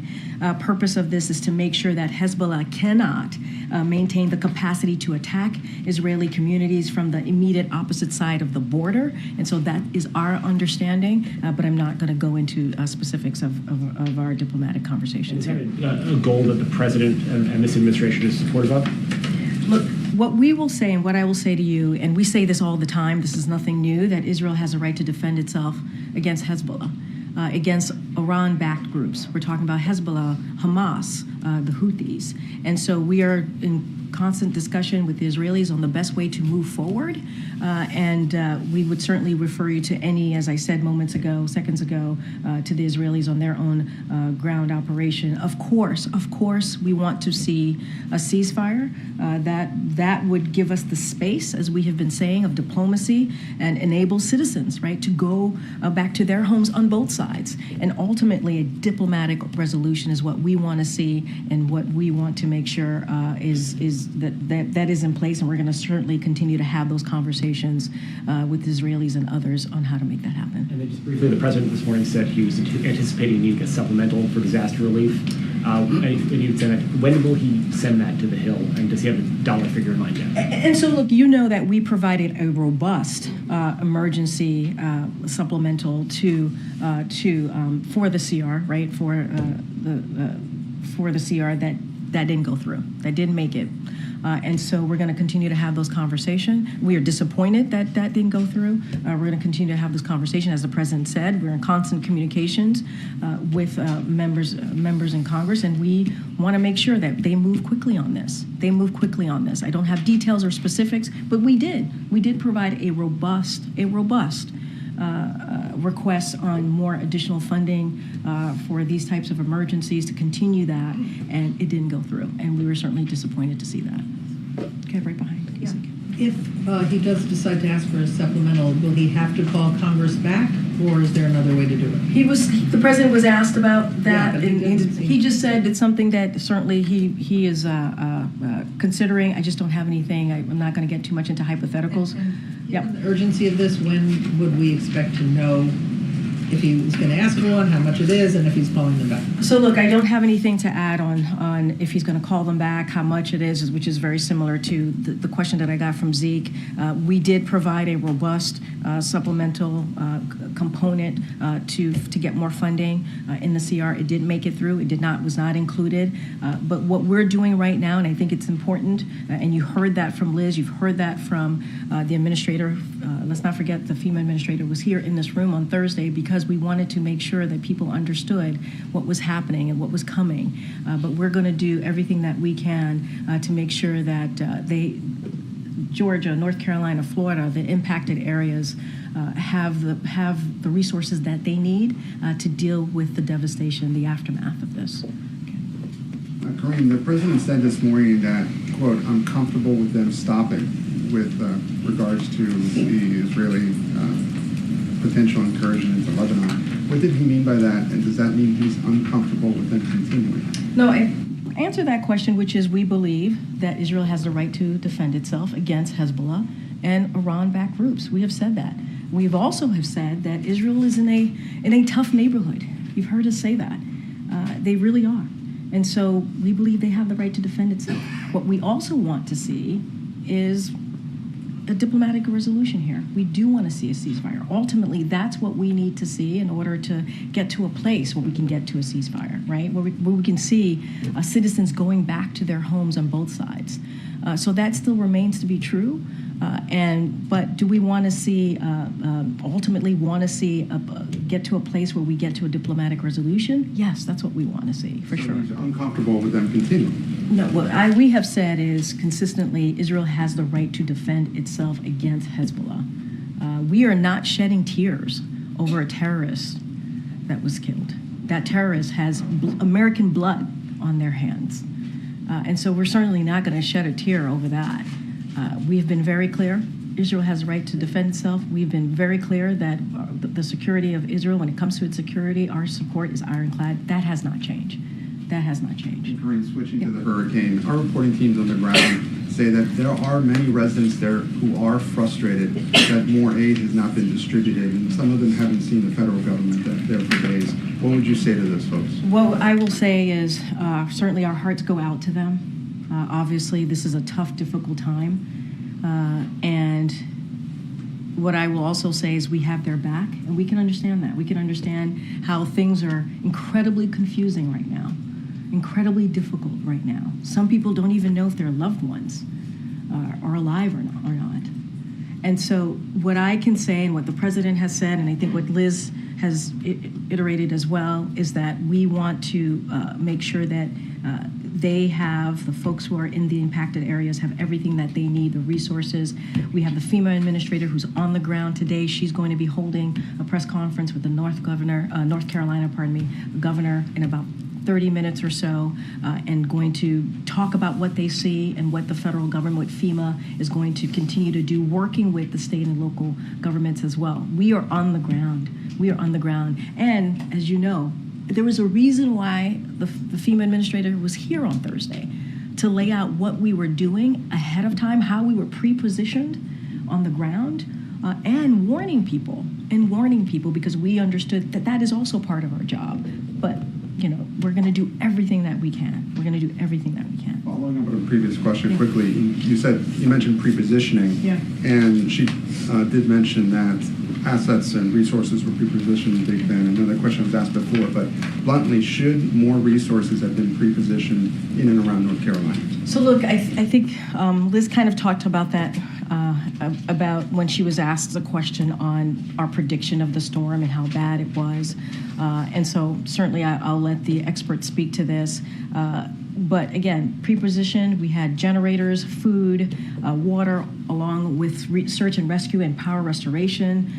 [SPEAKER 5] purpose of this is to make sure that Hezbollah cannot maintain the capacity to attack Israeli communities from the immediate opposite side of the border. And so that is our understanding, but I'm not going to go into specifics of our diplomatic conversations
[SPEAKER 1] Is
[SPEAKER 5] here.
[SPEAKER 1] that a goal that the president and this administration is supportive of?
[SPEAKER 5] Look, what we will say and what I will say to you, and we say this all the time, this is nothing new, that Israel has a right to defend itself against Hezbollah, against Iran-backed groups. We're talking about Hezbollah, Hamas, the Houthis. And so we are in constant discussion with the Israelis on the best way to move forward. And we would certainly refer you to any, as I said seconds ago, to the Israelis on their own ground operation. Of course, we want to see a ceasefire. That would give us the space, as we have been saying, of diplomacy and enable citizens, right, to go back to their homes on both sides. And ultimately, a diplomatic resolution is what we want to see and what we want to make sure is that is in place. And we're going to certainly continue to have those conversations with Israelis and others on how to make that happen.
[SPEAKER 1] And then just briefly, the president this morning said he was anticipating needing a supplemental for disaster relief. And he would send that. When will he send that to the Hill? And does he have a dollar figure in mind yet?
[SPEAKER 5] And so, look, you know that we provided a robust emergency supplemental for the CR, right? For the CR that didn't go through, that didn't make it. And so we're going to continue to have those conversations. We are disappointed that didn't go through. We're going to continue to have this conversation. As the president said, we're in constant communications with members in Congress, and we want to make sure that they move quickly on this. I don't have details or specifics, but we did provide a robust requests on more additional funding for these types of emergencies to continue that, and it didn't go through. And we were certainly disappointed to see that. Okay, right behind.
[SPEAKER 9] Yeah. If he does decide to ask for a supplemental, will he have to call Congress back, or is there another way to do it?
[SPEAKER 5] The president was asked about that,
[SPEAKER 9] Yeah,
[SPEAKER 5] and he just said it's something that certainly he is considering. I just don't have anything. I'm not going to get too much into hypotheticals.
[SPEAKER 9] Given the urgency of this, when would we expect to know if he was going to ask for one, how much it is, and if he's calling them back?
[SPEAKER 5] So look, I don't have anything to add on if he's going to call them back, how much it is, which is very similar to the question that I got from Zeke. We did provide a robust supplemental component to get more funding in the CR. It didn't make it through. It was not included. But what we're doing right now, and I think it's important, and you heard that from Liz, you've heard that from the administrator. Let's not forget the FEMA administrator was here in this room on Thursday because we wanted to make sure that people understood what was happening and what was coming. But we're going to do everything that we can to make sure that Georgia, North Carolina, Florida, the impacted areas have the resources that they need to deal with the devastation, the aftermath of this.
[SPEAKER 3] Karine, the president said this morning that, quote, I'm comfortable with them stopping with regards to the Israeli potential incursion into Lebanon. What did he mean by that, and does that mean he's uncomfortable with them continuing?
[SPEAKER 5] No, I answer that question, which is we believe that Israel has the right to defend itself against Hezbollah and Iran-backed groups. We have said that. We've also have said that Israel is in a tough neighborhood. You've heard us say that. They really are. And so we believe they have the right to defend itself. What we also want to see is a diplomatic resolution here. We do want to see a ceasefire. Ultimately, that's what we need to see in order to get to a place where we can get to a ceasefire, right? Where we can see citizens going back to their homes on both sides. So that still remains to be true. But do we want to see, ultimately want to see, get to a place where we get to a diplomatic resolution? Yes, that's what we want to see, for sure.
[SPEAKER 3] He's uncomfortable with them continuing.
[SPEAKER 5] No, what we have said is consistently Israel has the right to defend itself against Hezbollah. We are not shedding tears over a terrorist that was killed. That terrorist has American blood on their hands. And so we're certainly not going to shed a tear over that. We have been very clear. Israel has the right to defend itself. We've been very clear that the security of Israel, when it comes to its security, our support is ironclad. That has not changed. That has not changed.
[SPEAKER 3] And Karine, switching to the hurricane, our reporting teams on the ground say that there are many residents there who are frustrated that more aid has not been distributed, and some of them haven't seen the federal government there for days. What would you say to those folks?
[SPEAKER 5] What I will say is certainly our hearts go out to them. Obviously, this is a tough, difficult time. And what I will also say is we have their back, and we can understand that. We can understand how things are incredibly confusing right now, incredibly difficult right now. Some people don't even know if their loved ones are alive or not. And so what I can say and what the president has said, and I think what Liz has iterated as well, is that we want to make sure that they have, the folks who are in the impacted areas have everything that they need, the resources. We have the FEMA administrator who's on the ground today. She's going to be holding a press conference with the North Carolina governor in about 30 minutes or so, and going to talk about what they see and what the federal government, what FEMA is going to continue to do, working with the state and local governments as well. We are on the ground. We are on the ground. And as you know, there was a reason why the FEMA administrator was here on Thursday, to lay out what we were doing ahead of time, how we were pre-positioned on the ground, and warning people, because we understood that that is also part of our job. But we're going to do everything that we can. We're going to do everything that we can.
[SPEAKER 3] Following up on a previous question quickly, you mentioned pre-positioning, and she did mention that assets and resources were pre-positioned in Big Bend. Another question was asked before, but bluntly, should more resources have been pre-positioned in and around North Carolina?
[SPEAKER 5] So look, I think Liz kind of talked about that, about when she was asked a question on our prediction of the storm and how bad it was. And so certainly I'll let the experts speak to this. But again, pre-positioned, we had generators, food, water, along with search and rescue and power restoration.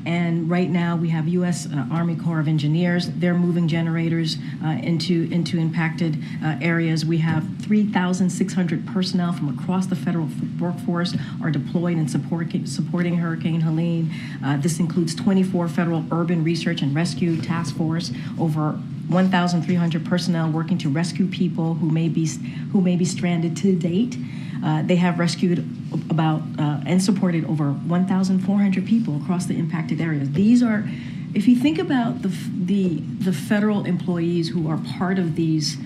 [SPEAKER 5] And right now we have U.S. Army Corps of Engineers. They're moving generators into impacted areas. We have 3,600 personnel from across the federal workforce are deployed and supporting Hurricane Helene. This includes 24 federal urban research and rescue task force, over 1,300 personnel working to rescue people who may be stranded to date. They have rescued about and supported over 1,400 people across the impacted areas. These are, if you think about the federal employees who are part of these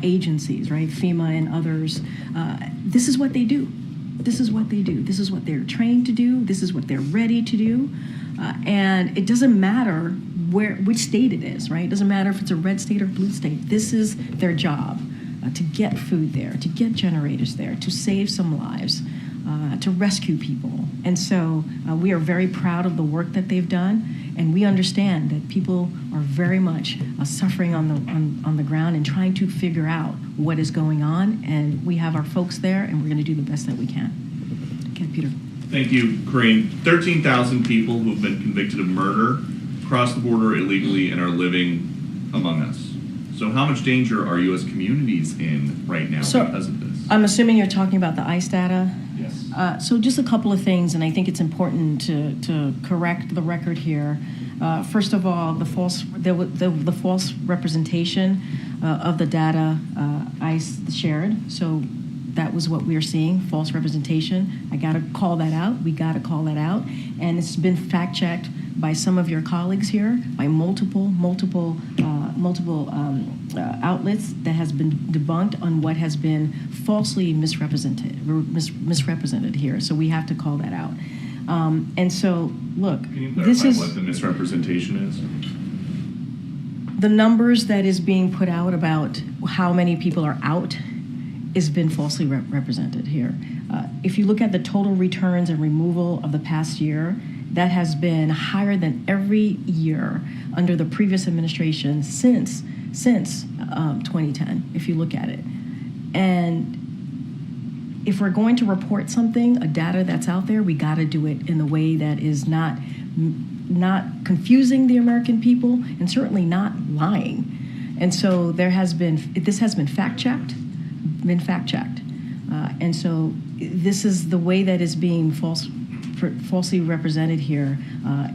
[SPEAKER 5] agencies, right, FEMA and others, this is what they do. This is what they do. This is what they're trained to do. This is what they're ready to do. And it doesn't matter which state it is, right? It doesn't matter if it's a red state or blue state. This is their job, to get food there, to get generators there, to save some lives, to rescue people. And so we are very proud of the work that they've done, and we understand that people are very much suffering on the ground and trying to figure out what is going on. And we have our folks there, and we're going to do the best that we can. Okay, Peter.
[SPEAKER 2] Thank you, Karine. 13,000 people who have been convicted of murder crossed the border illegally and are living among us. So how much danger are U.S. communities in right now because of this?
[SPEAKER 5] I'm assuming you're talking about the ICE data?
[SPEAKER 2] Yes.
[SPEAKER 5] So just a couple of things, and I think it's important to correct the record here. First of all, the false representation of the data ICE shared. So that was what we are seeing, false representation. I got to call that out. We got to call that out. And it's been fact-checked by some of your colleagues here, by multiple outlets that has been debunked on what has been falsely misrepresented here. So we have to call that out. And so, look,
[SPEAKER 2] can you clarify what the misrepresentation is?
[SPEAKER 5] The numbers that is being put out about how many people are out has been falsely represented here. If you look at the total returns and removal of the past year, that has been higher than every year under the previous administration since 2010, if you look at it. And if we're going to report something, a data that's out there, we got to do it in a way that is not confusing the American people and certainly not lying. And so this has been fact-checked. And so this is the way that is being falsely represented here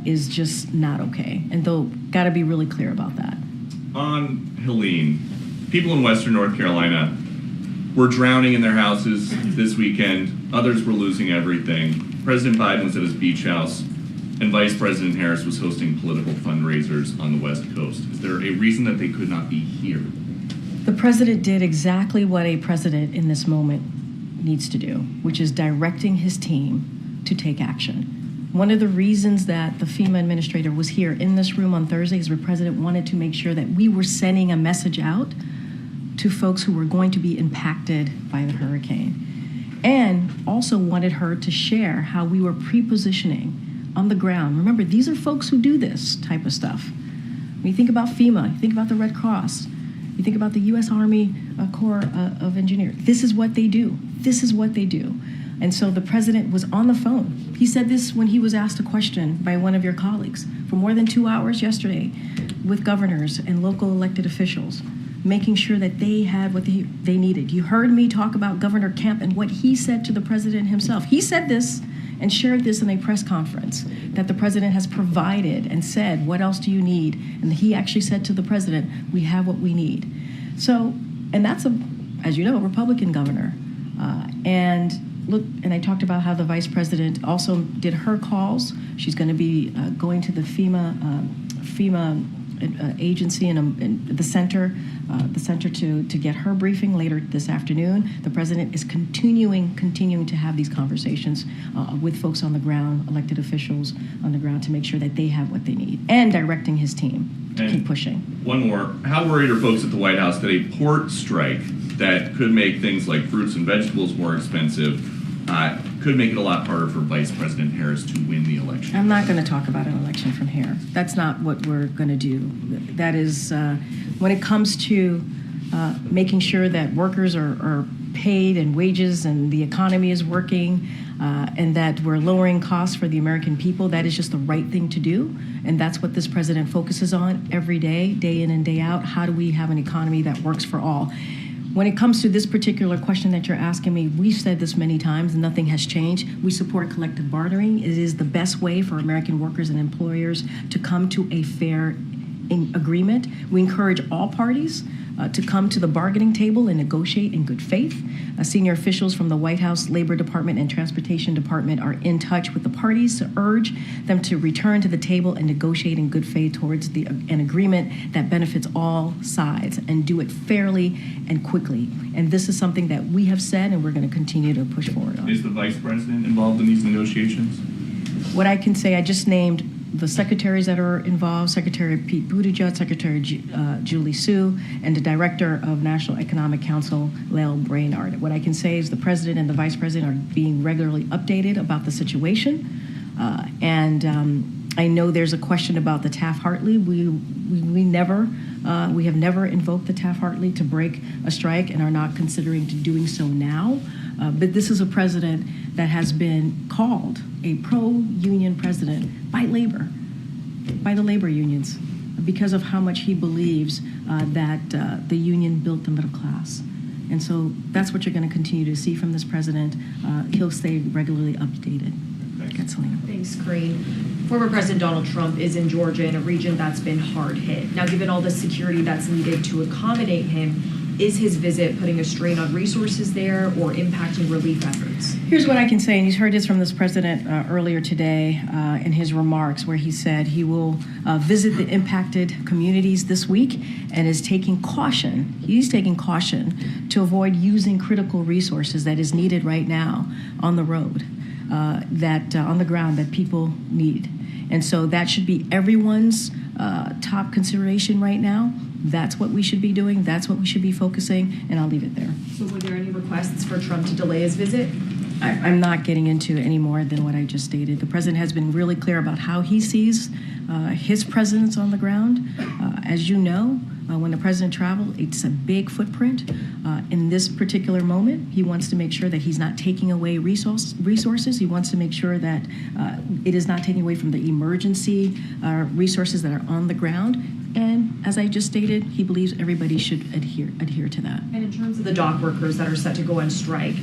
[SPEAKER 5] is just not okay. And they'll got to be really clear about that.
[SPEAKER 2] On Helene, people in Western North Carolina were drowning in their houses this weekend. Others were losing everything. President Biden was at his beach house, and Vice President Harris was hosting political fundraisers on the West Coast. Is there a reason that they could not be here?
[SPEAKER 5] The president did exactly what a president in this moment needs to do, which is directing his team to take action. One of the reasons that the FEMA administrator was here in this room on Thursday is the president wanted to make sure that we were sending a message out to folks who were going to be impacted by the hurricane, and also wanted her to share how we were pre-positioning on the ground. Remember, these are folks who do this type of stuff. When you think about FEMA, you think about the Red Cross, you think about the U.S. Army Corps of Engineers. This is what they do. This is what they do. And so the president was on the phone. He said this when he was asked a question by one of your colleagues for more than 2 hours yesterday with governors and local elected officials, making sure that they had what they needed. You heard me talk about Governor Kemp and what he said to the president himself. He said this and shared this in a press conference, that the president has provided and said, what else do you need? And he actually said to the president, we have what we need. So, and that's, as you know, a Republican governor. And look, and I talked about how the vice president also did her calls. She's going to be going to the FEMA agency and the center to get her briefing later this afternoon. The president is continuing to have these conversations with folks on the ground, elected officials on the ground, to make sure that they have what they need, and directing his team to keep pushing.
[SPEAKER 2] One more. How worried are folks at the White House that a port strike that could make things like fruits and vegetables more expensive could make it a lot harder for Vice President Harris to win the election?
[SPEAKER 5] I'm not going to talk about an election from here. That's not what we're going to do. That is, when it comes to making sure that workers are paid and wages and the economy is working, and that we're lowering costs for the American people, that is just the right thing to do. And that's what this president focuses on every day, day in and day out. How do we have an economy that works for all? When it comes to this particular question that you're asking me, we've said this many times and nothing has changed. We support collective bargaining. It is the best way for American workers and employers to come to a fair agreement. We encourage all parties to come to the bargaining table and negotiate in good faith. Senior officials from the White House Labor Department and Transportation Department are in touch with the parties to urge them to return to the table and negotiate in good faith towards an agreement that benefits all sides, and do it fairly and quickly. And this is something that we have said and we're going to continue to push forward on.
[SPEAKER 2] Is the Vice President involved in these negotiations?
[SPEAKER 5] What I can say, I just named the secretaries that are involved: Secretary Pete Buttigieg, Secretary Julie Su, and the Director of National Economic Council, Lael Brainard. What I can say is the President and the Vice President are being regularly updated about the situation. I know there's a question about the Taft-Hartley. We have never invoked the Taft-Hartley to break a strike and are not considering doing so now. But this is a president that has been called a pro-union president by the labor unions, because of how much he believes that the union built the middle class. And so that's what you're going to continue to see from this president. He'll stay regularly updated. Thanks, Helene.
[SPEAKER 10] Thanks, Karine. Former President Donald Trump is in Georgia, in a region that's been hard hit. Now, given all the security that's needed to accommodate him, is his visit putting a strain on resources there or impacting relief efforts?
[SPEAKER 5] Here's what I can say, and he's heard this from this president earlier today in his remarks, where he said he will visit the impacted communities this week and is taking caution. He's taking caution to avoid using critical resources that is needed right now on the road, on the ground, that people need. And so that should be everyone's top consideration right now. That's what we should be doing. That's what we should be focusing, and I'll leave it there.
[SPEAKER 10] So were there any requests for Trump to delay his visit?
[SPEAKER 5] I'm not getting into any more than what I just stated. The president has been really clear about how he sees his presence on the ground. As you know, when the president traveled, it's a big footprint. In this particular moment, he wants to make sure that he's not taking away resources. He wants to make sure that it is not taking away from the emergency resources that are on the ground. And as I just stated, he believes everybody should adhere to that.
[SPEAKER 10] And in terms of the dock workers that are set to go on strike,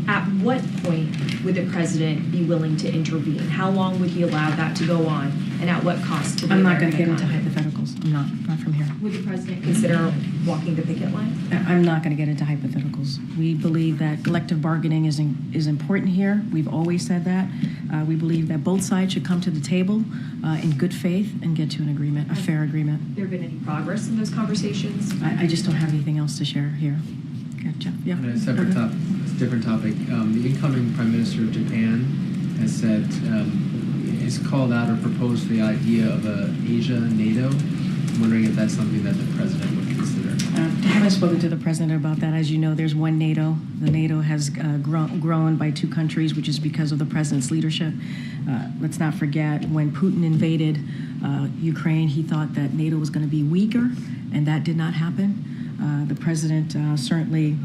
[SPEAKER 10] At what point would the president be willing to intervene? How long would he allow that to go on, and at what cost to the
[SPEAKER 5] I'm not going to
[SPEAKER 10] American
[SPEAKER 5] get into
[SPEAKER 10] economy?
[SPEAKER 5] hypotheticals. I'm not from here.
[SPEAKER 10] Would the president consider walking the picket line?
[SPEAKER 5] I'm not going to get into hypotheticals. We believe that collective bargaining is important here. We've always said that. We believe that both sides should come to the table in good faith and get to an agreement, a fair agreement.
[SPEAKER 10] There been any progress in those conversations?
[SPEAKER 5] I just don't have anything else to share here. Okay, Jeff, yeah.
[SPEAKER 4] On a separate different topic, the incoming Prime Minister of Japan has said, has called out or proposed the idea of a Asia NATO. I'm wondering if that's something that the president would consider.
[SPEAKER 5] I haven't spoken to the president about that. As you know, there's one NATO. The NATO has grown by 2 countries, which is because of the president's leadership. Let's not forget, when Putin invaded Ukraine, he thought that NATO was going to be weaker, and that did not happen. The president certainly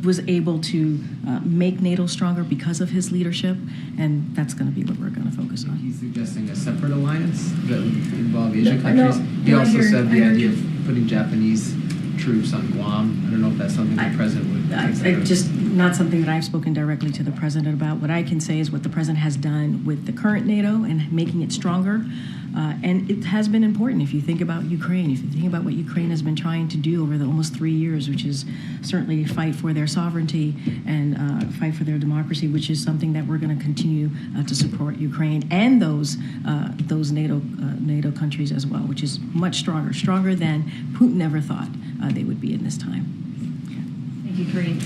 [SPEAKER 5] was able to make NATO stronger because of his leadership, and that's going to be what we're going to focus on.
[SPEAKER 4] He's suggesting a separate alliance that would involve Asian
[SPEAKER 5] No,
[SPEAKER 4] countries. He
[SPEAKER 5] no, I
[SPEAKER 4] also
[SPEAKER 5] hear-
[SPEAKER 4] said
[SPEAKER 5] I
[SPEAKER 4] the
[SPEAKER 5] heard
[SPEAKER 4] idea
[SPEAKER 5] you.
[SPEAKER 4] of putting Japanese troops on Guam. I don't know if that's something the president would consider.
[SPEAKER 5] Just not something that I've spoken directly to the president about. What I can say is what the president has done with the current NATO and making it stronger. And it has been important. If you think about Ukraine, if you think about what Ukraine has been trying to do over the almost 3 years, which is certainly fight for their sovereignty and fight for their democracy, which is something that we're going to continue to support Ukraine and those NATO countries as well, which is much stronger than Putin ever thought they would be in this time.
[SPEAKER 11] Thank you, Karine.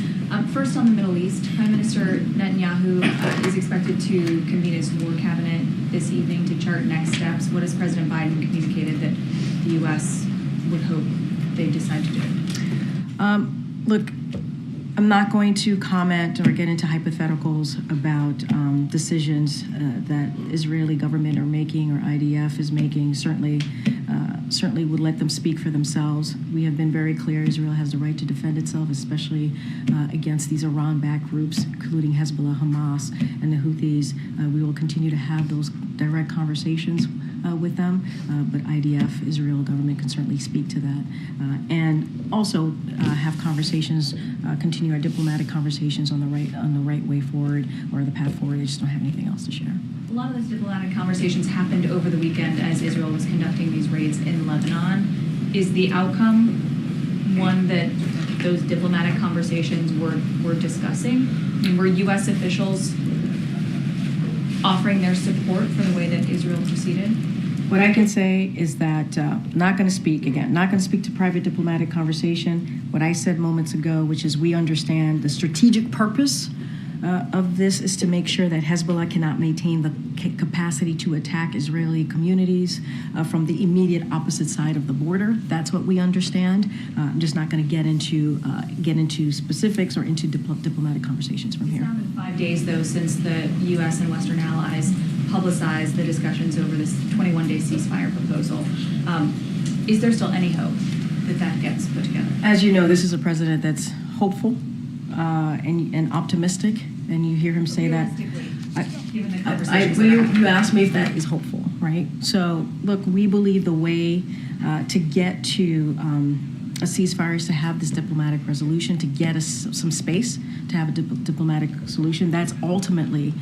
[SPEAKER 11] First on the Middle East, Prime Minister Netanyahu is expected to convene his war cabinet this evening to chart next steps. What has President Biden communicated that the U.S. would hope they decide to do?
[SPEAKER 5] Look, I'm not going to comment or get into hypotheticals about decisions that Israeli government are making or IDF is making. Certainly would let them speak for themselves. We have been very clear Israel has the right to defend itself, especially against these Iran-backed groups, including Hezbollah, Hamas, and the Houthis. We will continue to have those direct conversations with them, but IDF, Israel government, can certainly speak to that. And also have conversations, continue our diplomatic conversations on the right way forward or the path forward. I just don't have anything else to share.
[SPEAKER 11] A lot of those diplomatic conversations happened over the weekend as Israel was conducting these raids in Lebanon. Is the outcome one that those diplomatic conversations were discussing? I mean, were U.S. officials offering their support for the way that Israel proceeded?
[SPEAKER 5] What I can say is that not going to speak to private diplomatic conversation. What I said moments ago, which is we understand the strategic purpose of this is to make sure that Hezbollah cannot maintain the capacity to attack Israeli communities from the immediate opposite side of the border. That's what we understand. I'm just not going to get into specifics or into diplomatic conversations from here.
[SPEAKER 11] It's now been 5 days, though, since the U.S. and Western allies publicized the discussions over this 21-day ceasefire proposal. Is there still any hope that gets put together?
[SPEAKER 5] As you know, this is a president that's hopeful and optimistic, and you hear him say that.
[SPEAKER 11] Given the conversations that are happening.
[SPEAKER 5] You asked me if that is hopeful, right? So, look, we believe the way to get to a ceasefire is to have this diplomatic resolution, to get us some space, to have a diplomatic solution. That's ultimately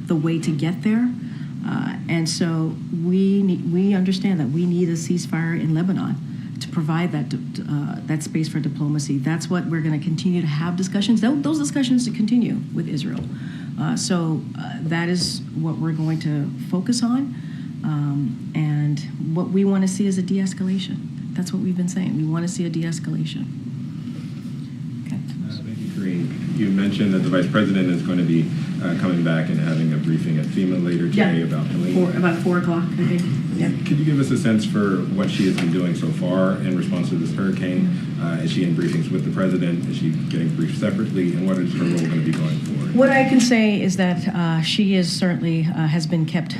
[SPEAKER 5] the way to get there. And so we understand that we need a ceasefire in Lebanon to provide that space for diplomacy. That's what we're going to continue to have discussions. Those discussions to continue with Israel. So that is what we're going to focus on. And what we want to see is a de-escalation. That's what we've been saying. We want to see a de-escalation. Okay.
[SPEAKER 12] Thank you, Karine. You mentioned that the Vice President is going to be coming back and having a briefing at FEMA later today about Helene.
[SPEAKER 5] About 4 o'clock, I think. Yeah.
[SPEAKER 12] Could you give us a sense for what she has been doing so far in response to this hurricane? Is she in briefings with the President? Is she getting briefed separately? And what is her role going to be going forward?
[SPEAKER 5] What I can say is that she is certainly has been kept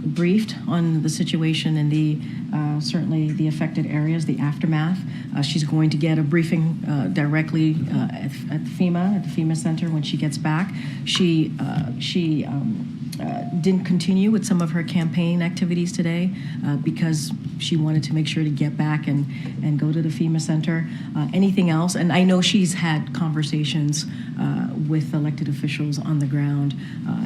[SPEAKER 5] briefed on the situation and certainly the affected areas, the aftermath. She's going to get a briefing directly at the FEMA Center when she gets back. She didn't continue with some of her campaign activities today because she wanted to make sure to get back and go to the FEMA Center. Anything else? And I know she's had conversations with elected officials on the ground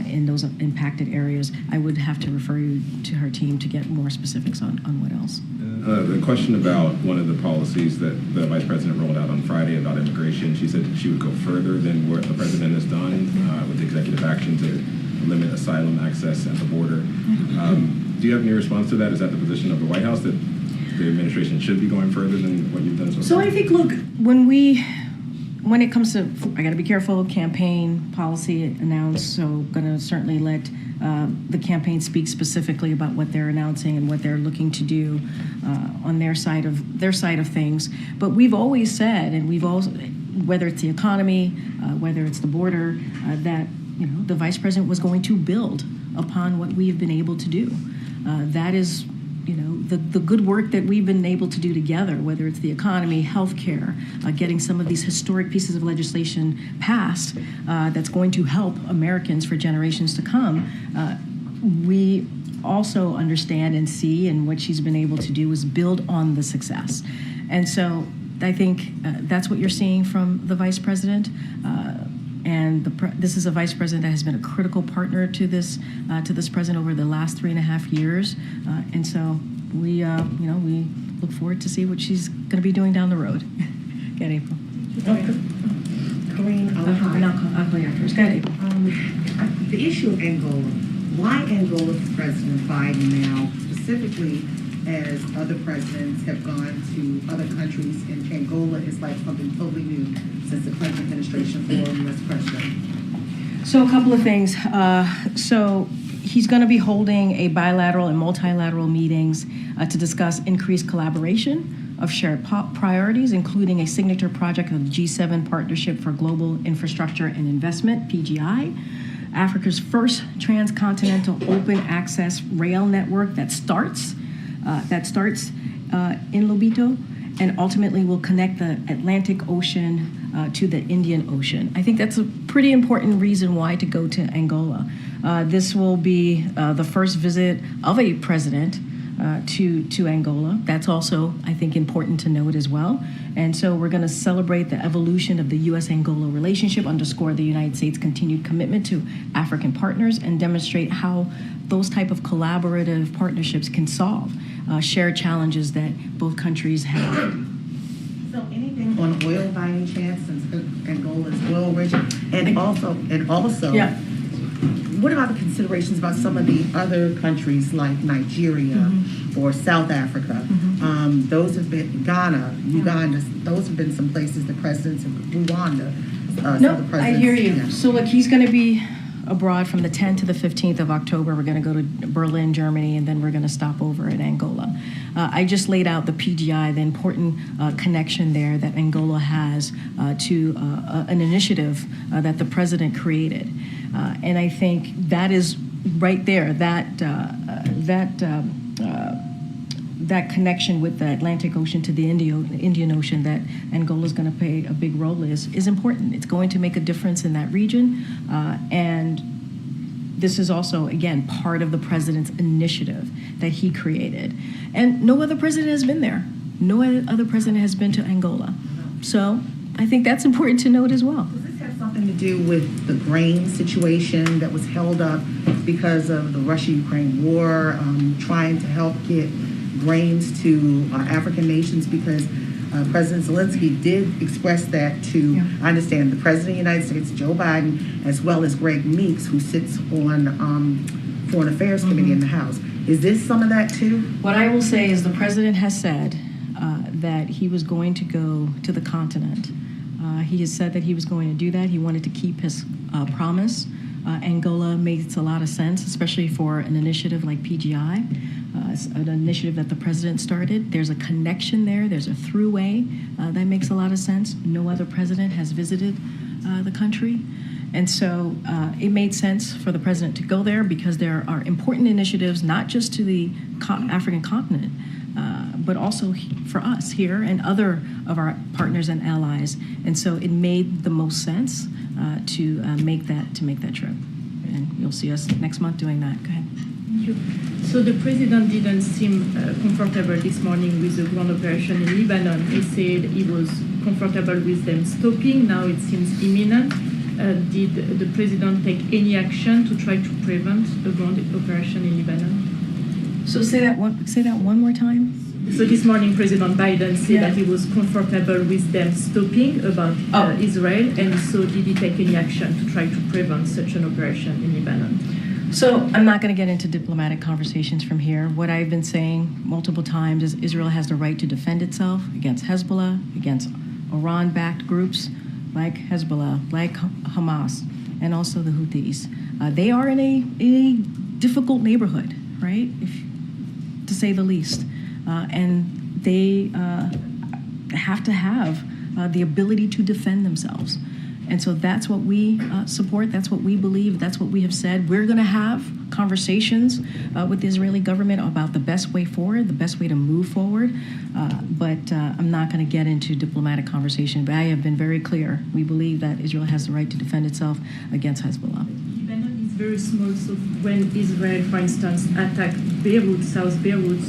[SPEAKER 5] in those impacted areas. I would have to refer you to her team to get more specifics on what else.
[SPEAKER 12] The question about one of the policies that the Vice President rolled out on Friday about immigration, she said she would go further than what the President has done with executive action to limit asylum access at the border. Do you have any response to that? Is that the position of the White House, that the administration should be going further than what you've done so far?
[SPEAKER 5] So I think, look, when it comes to, I got to be careful, campaign policy announced, so going to certainly let the campaign speak specifically about what they're announcing and what they're looking to do on their side of things. But we've always said, and we've also, whether it's the economy, whether it's the border, that the Vice President was going to build upon what we have been able to do. That is, the good work that we've been able to do together, whether it's the economy, healthcare, getting some of these historic pieces of legislation passed that's going to help Americans for generations to come. We also understand and see, and what she's been able to do is build on the success. And so I think that's what you're seeing from the Vice President. And this is a Vice President that has been a critical partner to this President over the last 3.5 years. And so we look forward to see what she's going to be doing down the road. Go ahead, April.
[SPEAKER 8] Karine,
[SPEAKER 5] I'll call you afterwards. Go ahead, April.
[SPEAKER 8] The issue of Angola. Why Angola for President Biden now, specifically as other presidents have gone to other countries, and Angola is like something totally new since the Clinton administration for U.S. president?
[SPEAKER 5] So a couple of things. So he's going to be holding a bilateral and multilateral meetings to discuss increased collaboration of shared priorities, including a signature project of the G7 Partnership for Global Infrastructure and Investment, PGI, Africa's first transcontinental open access rail network that starts in Lobito and ultimately will connect the Atlantic Ocean to the Indian Ocean. I think that's a pretty important reason why to go to Angola. This will be the first visit of a president to Angola. That's also, I think, important to note as well. And so we're going to celebrate the evolution of the U.S.-Angola relationship, underscore the United States' continued commitment to African partners, and demonstrate how those type of collaborative partnerships can solve shared challenges that both countries have.
[SPEAKER 8] So anything on oil by any chance, since Angola is oil rich, and also,
[SPEAKER 5] yeah.
[SPEAKER 8] What about the considerations about some of the other countries like Nigeria or South Africa? Those have been Ghana, Uganda. Those have been some places the presidents of Rwanda.
[SPEAKER 5] I hear you.
[SPEAKER 8] Yeah.
[SPEAKER 5] So look, he's going to be abroad from the 10th to the 15th of October. We're going to go to Berlin, Germany, and then we're going to stop over in Angola. I just laid out the PGI, the important connection there that Angola has to an initiative that the president created. And I think that is right there, that connection with the Atlantic Ocean to the Indian Ocean that Angola is going to play a big role is important. It's going to make a difference in that region. And this is also, again, part of the president's initiative that he created. And no other president has been there. No other president has been to Angola. So I think that's important to note as well.
[SPEAKER 8] Does this have something to do with the grain situation that was held up because of the Russia-Ukraine war, trying to help get grains to African nations? Because President Zelensky did express that to, I understand, the President of the United States, Joe Biden, as well as Greg Meeks, who sits on Foreign Affairs Committee in the House. Is this some of that too?
[SPEAKER 5] What I will say is the president has said that he was going to go to the continent. He has said that he was going to do that. He wanted to keep his promise. Angola makes a lot of sense, especially for an initiative like PGI, an initiative that the president started. There's a connection there. There's a throughway that makes a lot of sense. No other president has visited the country. And so it made sense for the president to go there because there are important initiatives, not just to the African continent, but also for us here and other of our partners and allies. And so it made the most sense to make that trip. and you'll see us next month doing that. Go ahead.
[SPEAKER 9] Thank you. So the president didn't seem comfortable this morning with the ground operation in Lebanon. He said he was comfortable with them stopping. Now it seems imminent. Did the president take any action to try to prevent a ground operation in Lebanon?
[SPEAKER 5] So say that one more time.
[SPEAKER 9] So this morning, President Biden said
[SPEAKER 5] Yeah.
[SPEAKER 9] that he was comfortable with them stopping about Israel, and so did he take any action to try to prevent such an operation in Lebanon?
[SPEAKER 5] So I'm not going to get into diplomatic conversations from here. What I've been saying multiple times is Israel has the right to defend itself against Hezbollah, against Iran-backed groups like Hezbollah, like Hamas, and also the Houthis. They are in a difficult neighborhood, right? To say the least. And they have to have the ability to defend themselves. And so that's what we support, that's what we believe, that's what we have said. We're going to have conversations with the Israeli government about the best way forward, the best way to move forward. But I'm not going to get into diplomatic conversation. But I have been very clear. We believe that Israel has the right to defend itself against Hezbollah.
[SPEAKER 9] Lebanon is very small, so when Israel, for instance, attacked Beirut, South Beirut,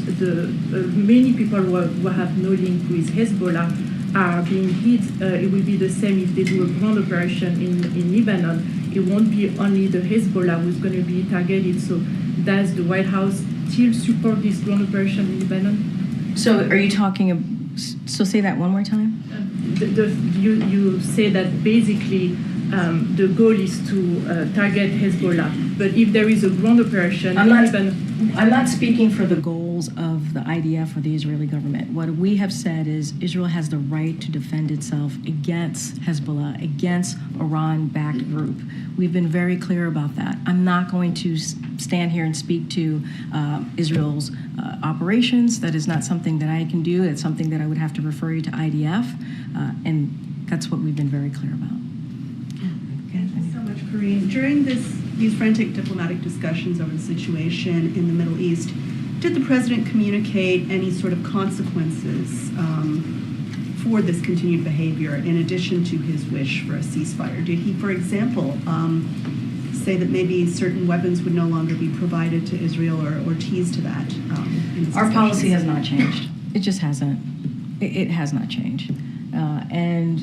[SPEAKER 9] many people who have no link with Hezbollah are being hit. It will be the same if they do a ground operation in Lebanon. It won't be only the Hezbollah who's going to be targeted. So does the White House still support this ground operation in Lebanon?
[SPEAKER 5] So are you talking, so say that one more time?
[SPEAKER 9] You say that basically the goal is to target Hezbollah. But if there is a ground operation in Lebanon...
[SPEAKER 5] I'm not speaking for the goals of the IDF or the Israeli government. What we have said is Israel has the right to defend itself against Hezbollah, against Iran-backed group. We've been very clear about that. I'm not going to stand here and speak to Israel's operations. That is not something that I can do. It's something that I would have to refer you to IDF, and that's what we've been very clear about.
[SPEAKER 13] Thank you so much, Karine. During these frantic diplomatic discussions over the situation in the Middle East, did the president communicate any sort of consequences for this continued behavior in addition to his wish for a ceasefire? Did he, for example, say that maybe certain weapons would no longer be provided to Israel or tease to that?
[SPEAKER 5] Our policy has not changed. It just hasn't. It has not changed. And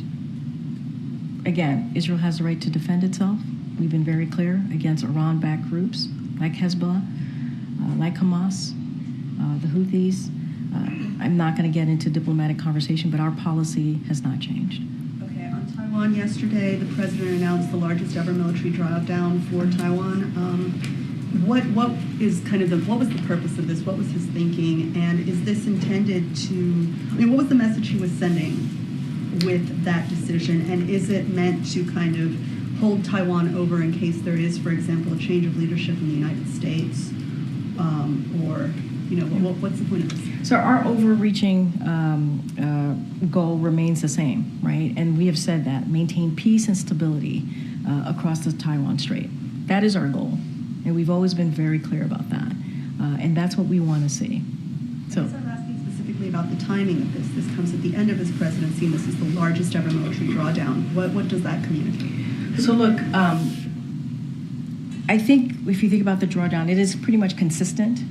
[SPEAKER 5] again, Israel has the right to defend itself. We've been very clear against Iran-backed groups like Hezbollah, like Hamas, the Houthis. I'm not going to get into diplomatic conversation, but our policy has not changed.
[SPEAKER 13] Okay, on Taiwan yesterday, the president announced the largest ever military drawdown for Taiwan. What is what was the purpose of this? What was his thinking? And is this intended to, what was the message he was sending with that decision? And is it meant to kind of hold Taiwan over in case there is, for example, a change of leadership in the United States? What's the point of this?
[SPEAKER 5] So our overreaching goal remains the same, right? And we have said that, maintain peace and stability across the Taiwan Strait. That is our goal. And we've always been very clear about that. And that's what we want to see. So
[SPEAKER 13] I'm asking specifically about the timing of this. This comes at the end of his presidency, and this is the largest ever military drawdown. What does that communicate?
[SPEAKER 5] So look, I think if you think about the drawdown, it is pretty much consistent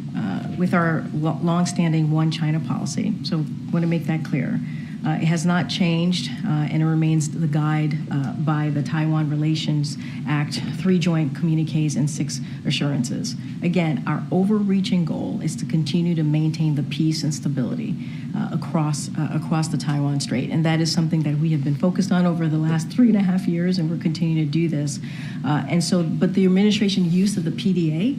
[SPEAKER 5] with our longstanding one China policy. So I want to make that clear. It has not changed, and it remains the guide by the Taiwan Relations Act, 3 joint communiques and 6 assurances. Again, our overreaching goal is to continue to maintain the peace and stability across the Taiwan Strait, and that is something that we have been focused on over the last 3.5 years, and we're continuing to do this. But the administration use of the PDA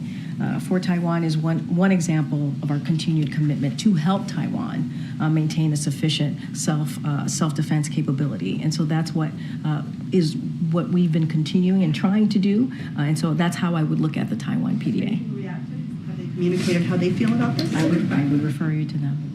[SPEAKER 5] for Taiwan is one example of our continued commitment to help Taiwan maintain a sufficient self-defense capability. And so that's what we've been continuing and trying to do. And so that's how I would look at the Taiwan PDA.
[SPEAKER 13] Have they communicated how they feel about this?
[SPEAKER 5] I would refer you to them.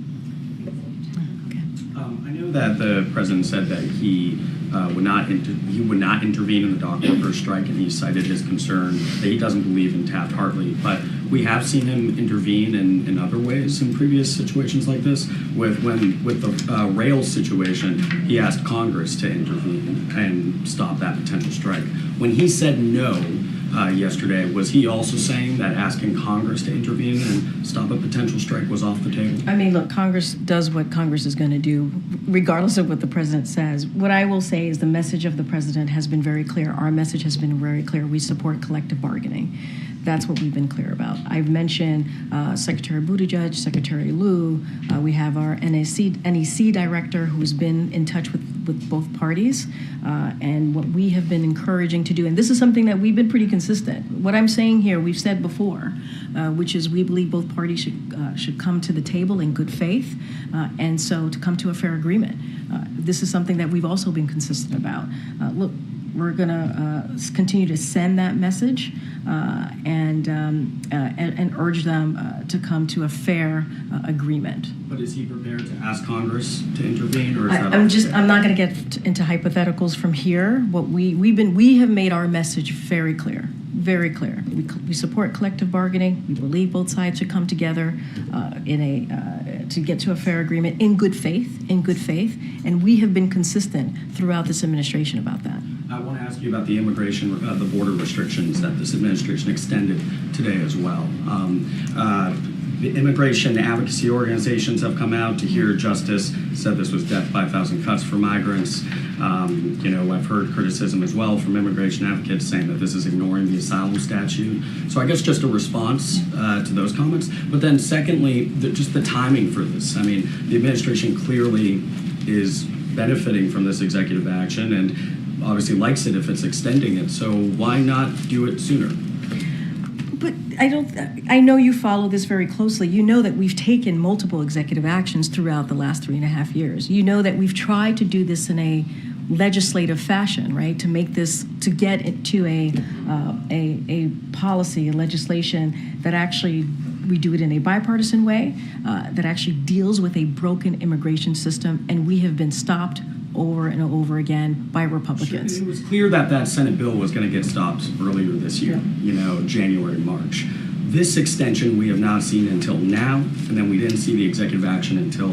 [SPEAKER 14] I know that the president said that he would not intervene in the dock workers strike, and he cited his concern that he doesn't believe in Taft-Hartley. But we have seen him intervene in other ways in previous situations like this. With the rail situation, he asked Congress to intervene and stop that potential strike. When he said no, yesterday. Was he also saying that asking Congress to intervene and stop a potential strike was off the table?
[SPEAKER 5] I mean, look, Congress does what Congress is going to do, regardless of what the president says. What I will say is the message of the president has been very clear. Our message has been very clear. We support collective bargaining. That's what we've been clear about. I've mentioned Secretary Buttigieg, Secretary Liu. We have our NEC director who's been in touch with both parties. And what we have been encouraging to do, and this is something that we've been pretty consistent. What I'm saying here, we've said before, which is we believe both parties should come to the table in good faith, and so to come to a fair agreement. This is something that we've also been consistent about. Look, we're going to continue to send that message and urge them to come to a fair agreement.
[SPEAKER 14] But is he prepared to ask Congress to intervene, or is
[SPEAKER 5] I'm not going to get into hypotheticals from here. What we have made our message very clear, very clear. We support collective bargaining. We believe both sides should come together to get to a fair agreement in good faith, and we have been consistent throughout this administration about that.
[SPEAKER 14] I want to ask you about the immigration, the border restrictions that this administration extended today as well. The immigration advocacy organizations have come out to hear justice, said this was death by 1,000 cuts for migrants. I've heard criticism as well from immigration advocates saying that this is ignoring the asylum statute. So I guess just a response to those comments. But then secondly, just the timing for this. I mean, the administration clearly is benefiting from this executive action and obviously likes it if it's extending it. So why not do it sooner?
[SPEAKER 5] But I know you follow this very closely. You know that we've taken multiple executive actions throughout the last 3.5 years. You know that we've tried to do this in a legislative fashion, right? To make this, to get it to a policy, a legislation that actually, we do it in a bipartisan way, that actually deals with a broken immigration system, and we have been stopped over and over again by Republicans.
[SPEAKER 14] Sure. It was clear that that Senate bill was going to get stopped earlier this year, January, March. This extension we have not seen until now, and then we didn't see the executive action until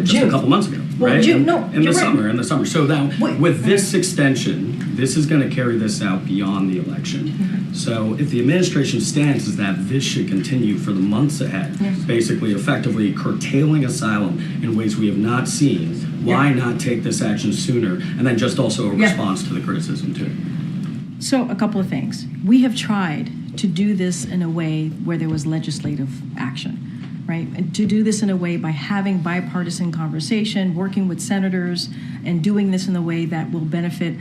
[SPEAKER 14] just
[SPEAKER 5] June.
[SPEAKER 14] A couple months ago,
[SPEAKER 5] Well,
[SPEAKER 14] right?
[SPEAKER 5] June, no,
[SPEAKER 14] in the
[SPEAKER 5] you're
[SPEAKER 14] summer,
[SPEAKER 5] right.
[SPEAKER 14] in the summer. So now, with this extension, this is going to carry this out beyond the election.
[SPEAKER 5] Mm-hmm.
[SPEAKER 14] So if the administration stance is that this should continue for the months ahead, basically effectively curtailing asylum in ways we have not seen, why not take this action sooner? And then just also a response to the criticism too.
[SPEAKER 5] So a couple of things. We have tried to do this in a way where there was legislative action, right? And to do this in a way by having bipartisan conversation, working with senators, and doing this in a way that will benefit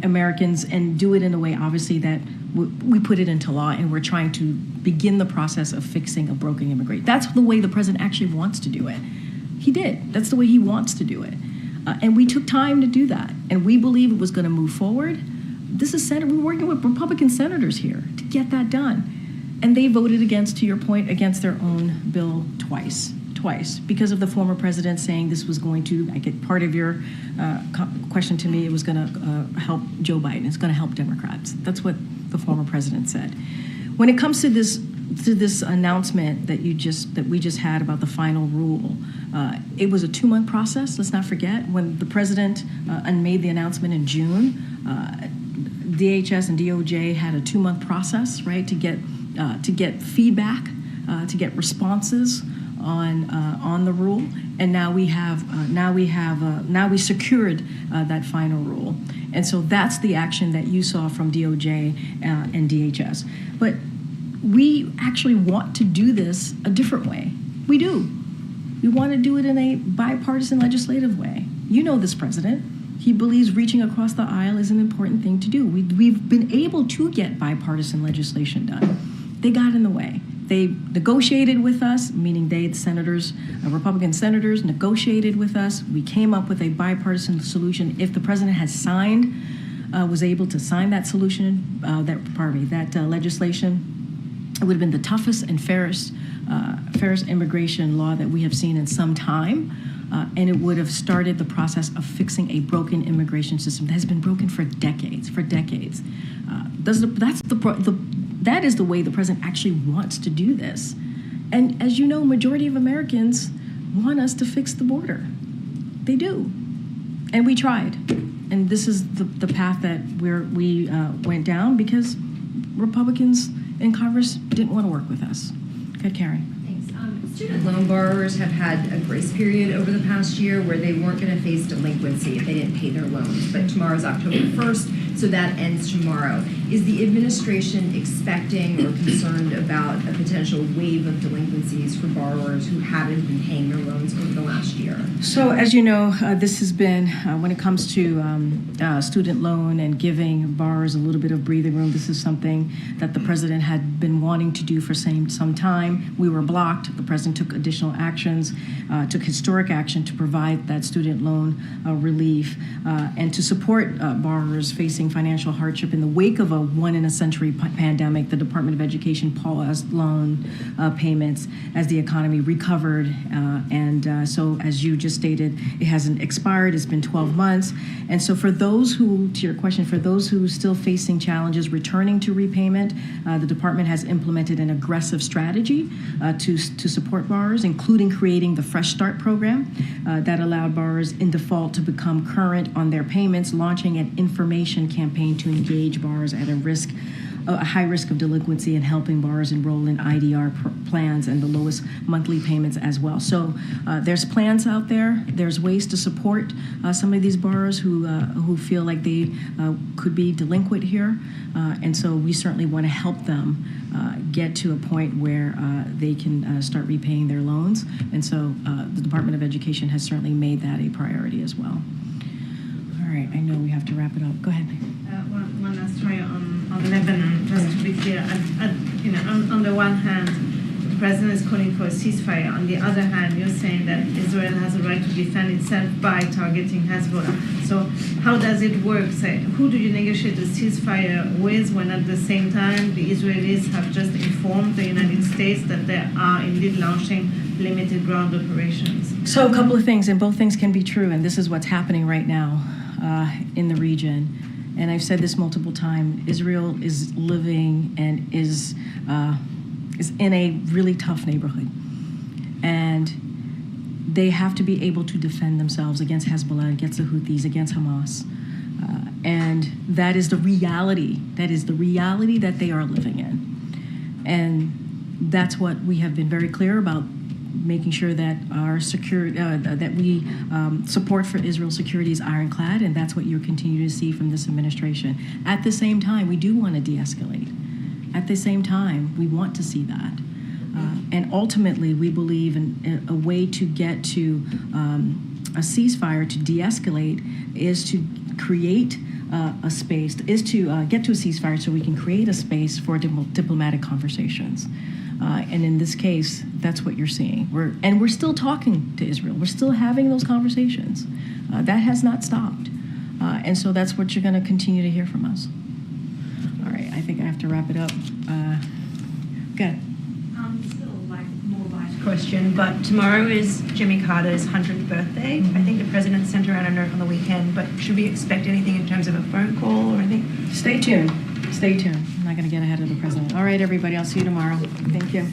[SPEAKER 5] Americans, and do it in a way, obviously, that we put it into law, and we're trying to begin the process of fixing a broken immigration. That's the way the president actually wants to do it. He did. That's the way he wants to do it. And we took time to do that. And we believe it was going to move forward. This is Senate. We're working with Republican senators here to get that done. And they voted against, to your point, against their own bill twice, because of the former president saying this was going to, I get part of your question to me, it was going to help Joe Biden. It's going to help Democrats. That's what the former president said. When it comes to this announcement that we just had about the final rule, it was a 2-month process. Let's not forget, when the president made the announcement in June, DHS and DOJ had a 2-month process, right, to get feedback, to get responses on the rule, and now we secured that final rule, and so that's the action that you saw from DOJ and DHS. But we actually want to do this a different way. We do. We want to do it in a bipartisan legislative way. You know this president. He believes reaching across the aisle is an important thing to do. We've been able to get bipartisan legislation done. They got in the way. They negotiated with us, meaning the senators, Republican senators negotiated with us. We came up with a bipartisan solution. If the president has signed, was able to sign that solution, that legislation, it would have been the toughest and fairest immigration law that we have seen in some time, and it would have started the process of fixing a broken immigration system that has been broken for decades. That is the way the president actually wants to do this. And as you know, majority of Americans want us to fix the border. They do. And we tried. And this is the path that we went down, because Republicans in Congress didn't want to work with us. Good, Karen.
[SPEAKER 10] Student loan borrowers have had a grace period over the past year where they weren't going to face delinquency if they didn't pay their loans. But tomorrow's October 1st, so that ends tomorrow. Is the administration expecting or concerned about a potential wave of delinquencies for borrowers who haven't been paying their loans over the last year?
[SPEAKER 5] So, as you know, this has been, when it comes to student loan and giving borrowers a little bit of breathing room, this is something that the president had been wanting to do for some time. We were blocked. The president took additional actions, took historic action to provide that student loan relief and to support borrowers facing financial hardship in the wake of a one-in-a-century pandemic. The Department of Education paused loan payments as the economy recovered. So, as you just stated, it hasn't expired. It's been 12 months. And so for those who, to your question, for those who are still facing challenges returning to repayment, the department has implemented an aggressive strategy to support borrowers, including creating the Fresh Start program that allowed borrowers in default to become current on their payments, launching an information campaign to engage borrowers at a high risk of delinquency and helping borrowers enroll in IDR plans and the lowest monthly payments as well. So there's plans out there. There's ways to support some of these borrowers who feel like they could be delinquent here. And so we certainly want to help them get to a point where they can start repaying their loans. And so the Department of Education has certainly made that a priority as well. All right, I know we have to wrap it up. Go ahead.
[SPEAKER 15] One last try on Lebanon, just to be clear. On the one hand, the president is calling for a ceasefire. On the other hand, you're saying that Israel has a right to defend itself by targeting Hezbollah. So how does it work? Say, who do you negotiate a ceasefire with when at the same time the Israelis have just informed the United States that they are indeed launching limited ground operations?
[SPEAKER 5] So a couple of things, and both things can be true, and this is what's happening right now in the region. And I've said this multiple times, Israel is living and is in a really tough neighborhood. And they have to be able to defend themselves against Hezbollah, against the Houthis, against Hamas. And that is the reality. That is the reality that they are living in. And that's what we have been very clear about, making sure that our that we support for Israel's security is ironclad, and that's what you'll continue to see from this administration. At the same time, we do want to de-escalate. At the same time, we want to see that. And ultimately, we believe in a way to get to a ceasefire, to de-escalate, is to create a space, is to get to a ceasefire so we can create a space for diplomatic conversations. And in this case, that's what you're seeing. We're still talking to Israel. We're still having those conversations. That has not stopped. And so that's what you're going to continue to hear from us. All right, I think I have to wrap it up. Good.
[SPEAKER 16] Still like more light question, but tomorrow is Jimmy Carter's 100th birthday. I think the president sent around a note on the weekend, but should we expect anything in terms of a phone call or anything?
[SPEAKER 5] Stay tuned. Stay tuned. I'm not going to get ahead of the president. All right, everybody. I'll see you tomorrow. Thank you.